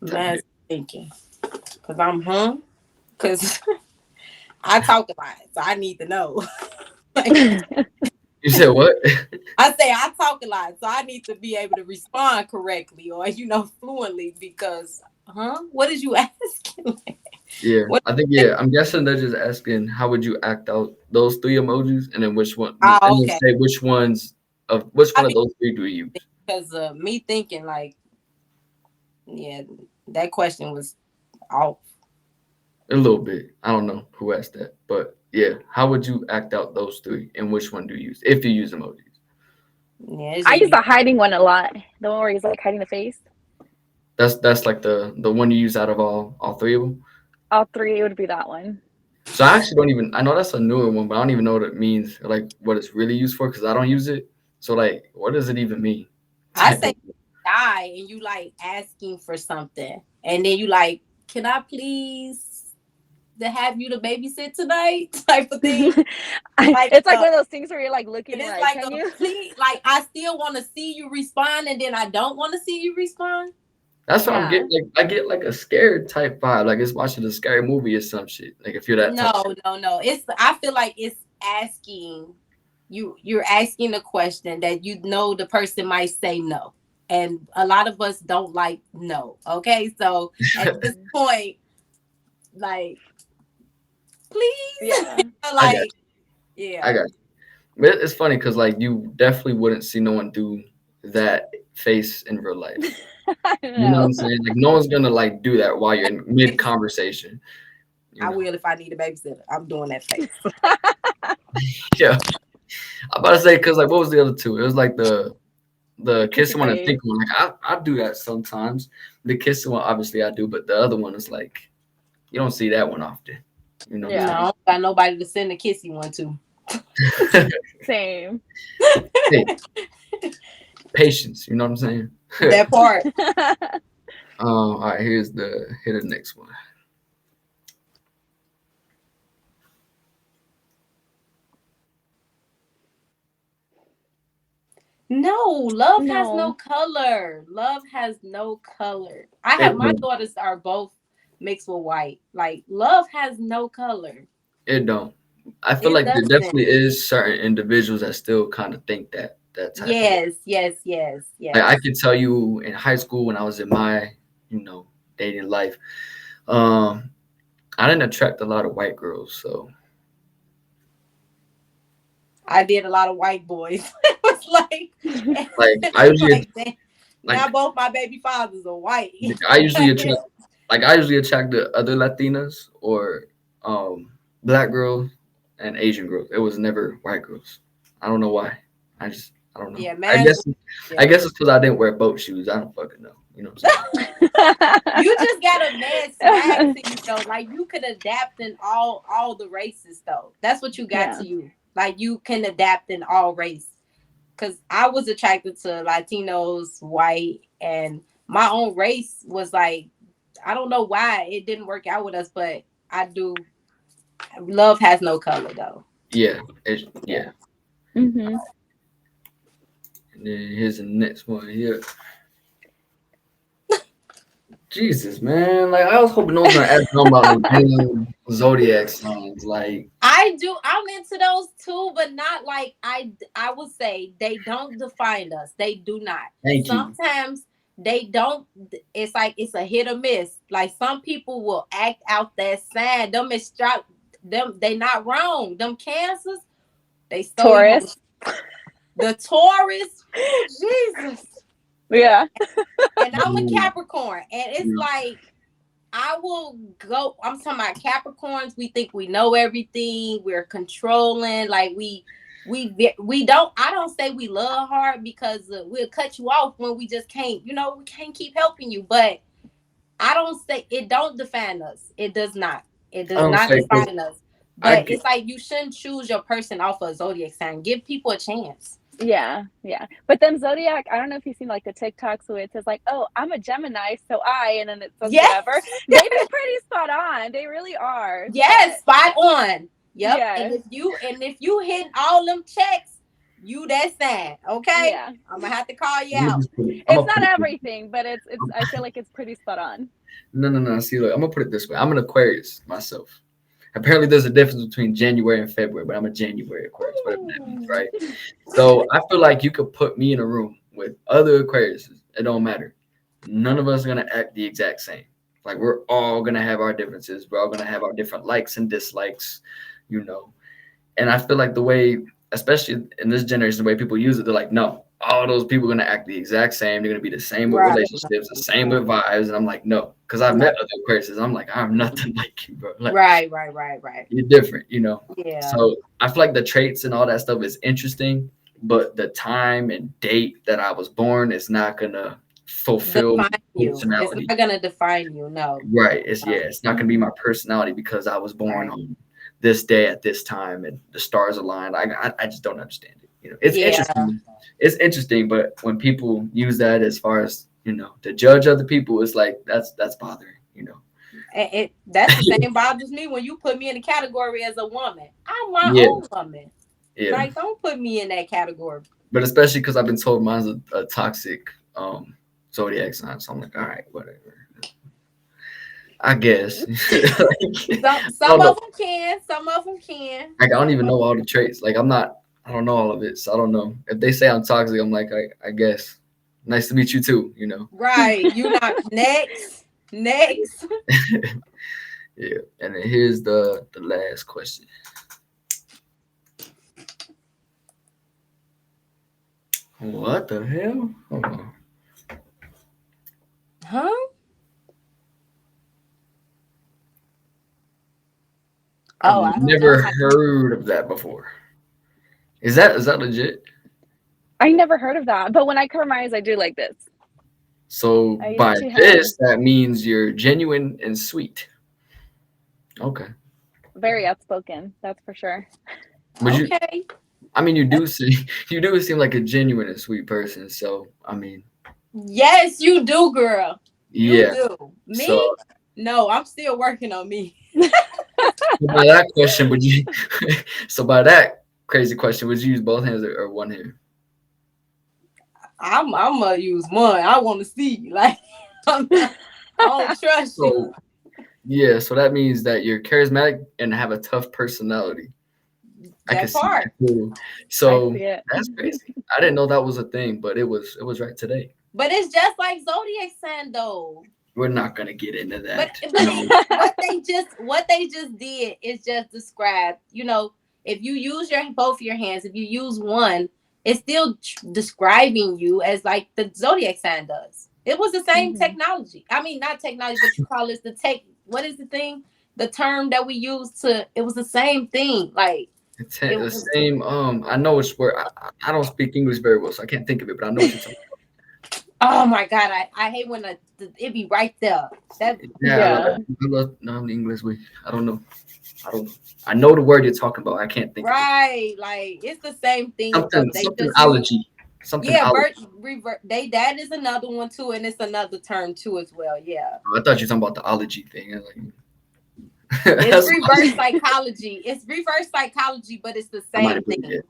Man's thinking, because because I talk a lot, so I need to know. Like, You said what? I say I talk a lot, so I need to be able to respond correctly or fluently. Because, what did you asking? Yeah. What? I think I'm guessing they're just asking how would you act out those three emojis and then which one and Oh, then okay. say which which I one of be those three do you use? because me thinking like, yeah, that question was off. A little bit. I don't know who asked that. But yeah, how would you act out those three and which one do you use if you use emojis? Yeah, it's I just use be the hiding one a lot. The one where he's like hiding the face. That's like the one you use out of all three of them. All three, it would be that one. So I actually don't even. I know that's a newer one, but I don't even know what it means, or like what it's really used for, because I don't use it. So like, what does it even mean? I Type say of. die and you like asking for something, and then you like, can I please to have you to babysit tonight? Type of thing. Like It's like one of those things where you're like looking and it's like, like can a you? please, like I still want to see you respond, and then I don't want to see you respond. That's what I'm Yeah. getting. Like I get like a scared type vibe, like it's watching a scary movie or some shit. Like if you're that type. No. I feel like it's asking you're asking a question that the person might say no. And a lot of us don't like no. Okay. So at this point, like, please. Yeah. I got Like, you. I yeah. got you. But it's funny because like you definitely wouldn't see no one do that face in real life. I don't You know what know. I'm saying? Like no one's gonna like do that while you're in mid conversation. You I know? will if I need a babysitter. I'm doing that face. Yeah. I'm about to say because like what was the other two? It was like the kissing Kissing one and face. thinking one. Like I do that sometimes. The kissing one obviously I do, but the other one is like you don't see that one often. You know what No, Yeah. I don't got nobody to send a kissy one to. I'm saying? Same. Hey, patience. You know what I'm saying? That part. All right. Here's the next one. No, love has no No. color. Love has no color. It My don't. daughters are both mixed with white. Like, love has no color. It don't. I feel It like there doesn't. definitely is certain individuals that still kind of think that type of way. Yes, yes, yes, Like I yes. could tell you in high school when I was in my you know, dating life. Um, I didn't attract a lot of white girls, so I did a lot of white boys. It was like, like it I was usually like that. like Now both my baby fathers are white. I usually attract I usually attract the other Latinas or um black girls and Asian girls. It was never white girls. I don't know why. I don't know. Yeah, I man. guess I Yeah. guess it's because I didn't wear boat shoes. I don't fucking know. You know what I'm saying? You just got a mad swag to you though. Like you could adapt in all the races though. That's what you got Yeah. to you. Like you can adapt in all race. Cause I was attracted to Latinos, white, and my own race was like, I don't know why it didn't work out with us, but I do. Love has no color though. Yeah. Yeah. Yeah. Hmm. And then here's the next one here. Jesus, man. Like I was hoping no one's gonna ask me about no damn zodiac signs. Like, I do. I'm into those too, but not like I would say they don't define us. They do not. thank you. Sometimes they don't. It's like it's a hit or miss. Like some people will act out that sign. Them is them. They not wrong. Them cancers. They so emotional. Taurus. The Taurus. Oh Jesus. Yeah. And I'm a Mm, Capricorn, and it's yeah. like I will go. I'm talking about Capricorns. We think we know everything. We're controlling. Like we don't. I don't say we love hard because we'll cut you off when we just can't. You know, we can't keep helping you. But I don't say it. Don't define us. It does not. It I does don't not say because define us. I But get it's like you shouldn't choose your person off a zodiac sign. Give people a chance. Yeah, yeah. But then Zodiac, I don't know if you've seen like the TikToks where it says like, "Oh, I'm a Gemini, so and then it says Yes. whatever." They be pretty spot on. They really are. Yes, But spot on. Yep. yeah, And if you hit all them checks, you that sign. Okay. yeah. I'm gonna have to call you I'm gonna out. just put it. I'm It's gonna not put it. everything, but it's. I feel like it's pretty spot on. No, no, no. See, look, I'm gonna put it this way. I'm an Aquarius myself. Apparently, there's a difference between January and February, but I'm a January Aquarius, whatever that means, Ooh. right? So I feel like you could put me in a room with other Aquariuses. It don't matter. None of us are gonna act the exact same. Like we're all gonna have our differences. We're all gonna have our different likes and dislikes, you know. And I feel like the way, especially in this generation, the way people use it, they're like, no, all those people are gonna act the exact same. They're gonna be the same with Right. relationships, the same with vibes. And I'm like, no, because I've No. met other Aquariuses. I'm like, I'm nothing like you, bro. Like Right. you're different, you know. Yeah. So I feel like the traits and all that stuff is interesting, but the time and date that I was born is not gonna fulfill Define my you. It's personality. not gonna define you. No. Right. It's No. it's not gonna be my Mhm. personality because I was born Right. on this day at this time and the stars aligned. I just don't understand it. You know, it's Yeah. interesting. It's interesting, but when people use that as far as to judge other people, it's like that's bothering. You know. That's the same bothers me when you put me in the category as a woman. I'm my Yeah. own woman. Yeah. Like, don't put me in that category. But especially because I've been told mine's a toxic zodiac sign, so I'm like, all right, whatever. I guess. Like, I Some don't know. of them can. Some of them can. Like, I don't Some even of know all the traits. Like I'm not. I don't know all of it, so I don't know. If they say I'm toxic, I'm like, I guess. Nice to meet you too. You know. right. You not next. Next. Yeah. And then here's the last question. What the hell? Hold on. Huh? I've Oh, I don't know never how. heard of that before. Is that legit? I never heard of that, but when I cover my eyes, I do like this. So I by actually have this, that means you're genuine and sweet. Okay. very outspoken. That's for sure. Would you? Okay. I mean, you do see you do seem like a genuine and sweet person. So I mean, Yes, you do, girl. You yeah. do. So Me? No, I'm still working on me. by that question, would you? So by that crazy question, would you use both hands or one hand? I'm gonna use one. I want to see. Like, I don't trust you. So yeah. So that means that you're charismatic and have a tough personality. I can That see that part. too. I So see it. that's crazy. I didn't know that was a thing, but it was right today. But it's just like zodiac sign though. we're not gonna get into But that. but what they just did is just describe, if you use both your hands, if you use one, it's still describing you as like the zodiac sign does. It was the same Mhm. technology. I mean, not technology, but you call it the tech. What is the thing? The term that we use to. It was the same thing. Like It's it the was. same. I know it's where I don't speak English very well, so I can't think of it. But I know what you're talking Oh my god, I hate when it be right there. That about. Yeah, Yeah. I love no English. I don't know. I don't know. I know the word you're talking about. I can't think of it. right, like it's the same thing though. Something They something just use. allergy. Something Yeah, allergy. revert. That is another one too, and it's another term too as well. Yeah, I thought you were talking about the allergy thing. I was like, it's that's reverse psychology. It's reverse psychology, but it's the that might same have been it. thing.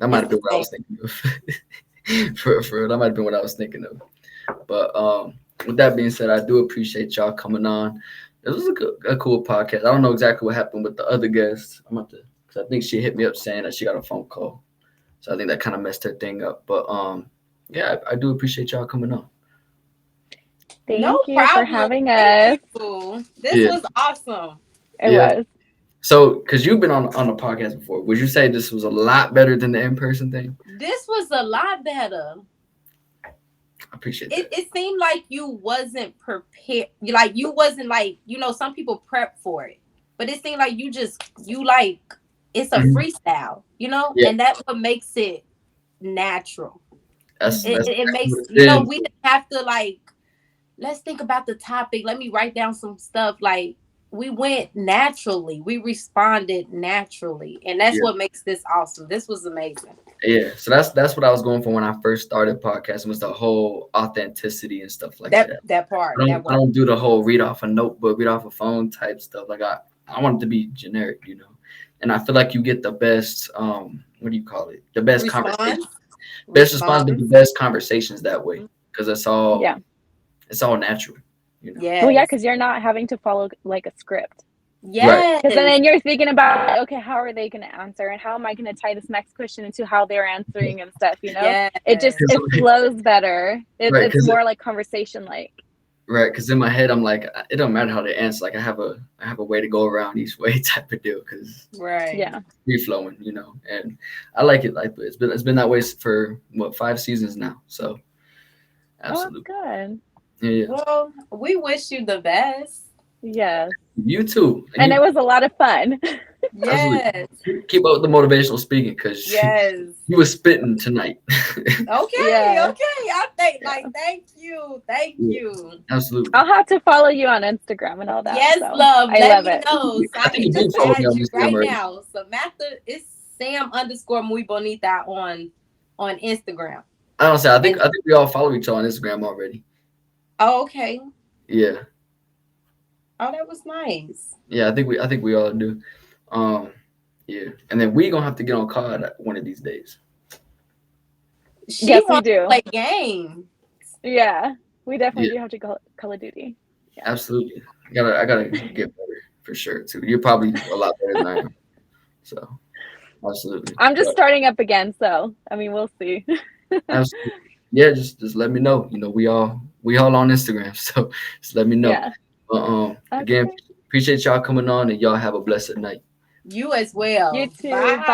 That might It's have the been what I same. was thinking of. For that might have been what I was thinking of. But with that being said, I do appreciate y'all coming on. This was a cool podcast. I don't know exactly what happened with the other guest. I'm about to, because I think she hit me up saying that she got a phone call. So I think that kind of messed her thing up. But yeah, I do appreciate y'all coming on. No Thank you for problem. having Thank us. you. This Yeah, was awesome. It yeah. was. So, because you've been on a podcast before, would you say this was a lot better than the in person thing? This was a lot better. I appreciate It that. it seemed like you wasn't prepared. Like you wasn't like, some people prep for it. But it seemed like you like it's a Mhm. freestyle, Yeah, and that's what makes it natural. that's It exactly what makes, it's been. we didn't have to like, let's think about the topic. Let me write down some stuff. Like we went naturally. We responded naturally. And that's Yeah. what makes this awesome. This was amazing. Yeah, so that's what I was going for when I first started podcasting was the whole authenticity and stuff like That that. that part, that I one. don't do the whole read off a notebook, read off a phone type stuff. Like I want it to be generic, and I feel like you get the best what do you call it? The best conversation, Response. best response, but the Response. best conversations that way because Yeah. it's all natural. Well, yeah, Yes. because you're not having to follow like a script. Right, Because Yes. then you're thinking about, okay, how are they going to answer, and how am I going to tie this next question into how they're answering and stuff? Yes. It flows better. right, It's more like conversation like. right. Because in my head, I'm like, it don't matter how they answer. Like I have a way to go around each way type of deal because Right. Yeah. free flowing. And I like it like this. It's been that way for what 5 seasons now. So Oh, that's absolutely, good. yeah. Well, we wish you the best. Yes. You too, And it was a lot of fun. absolutely Yes. keep up with the motivational speaking because Yes. you was spitting tonight. Okay. Yeah. Okay. I think like thank you. Thank Yeah, you. absolutely. I'll have to follow you on Instagram and all that. Yes, So love. I Let love me it. know so I I think can you do just follow me add on you Instagram right already. now. Samantha, it's Sam underscore muy bonita on Instagram. I don't say. And I think we all follow each other on Instagram already. oh, okay. Yeah, Oh, that was nice. yeah. I think we all do. Um, yeah, and then we gonna have to get on COD one of these days. She Yes, we wants to do. play games. Yeah. We definitely Yeah, do have to Call of Duty. Yeah. absolutely. I gotta get better for sure too. You're probably a lot better than I am. So absolutely. I'm just But starting up again, so I mean, we'll see. absolutely. Yeah, just let me know. We all on Instagram, so just let me know. Yeah. But again, Okay. appreciate y'all coming on, and y'all have a blessed night. You as You well. too. Bye. Bye.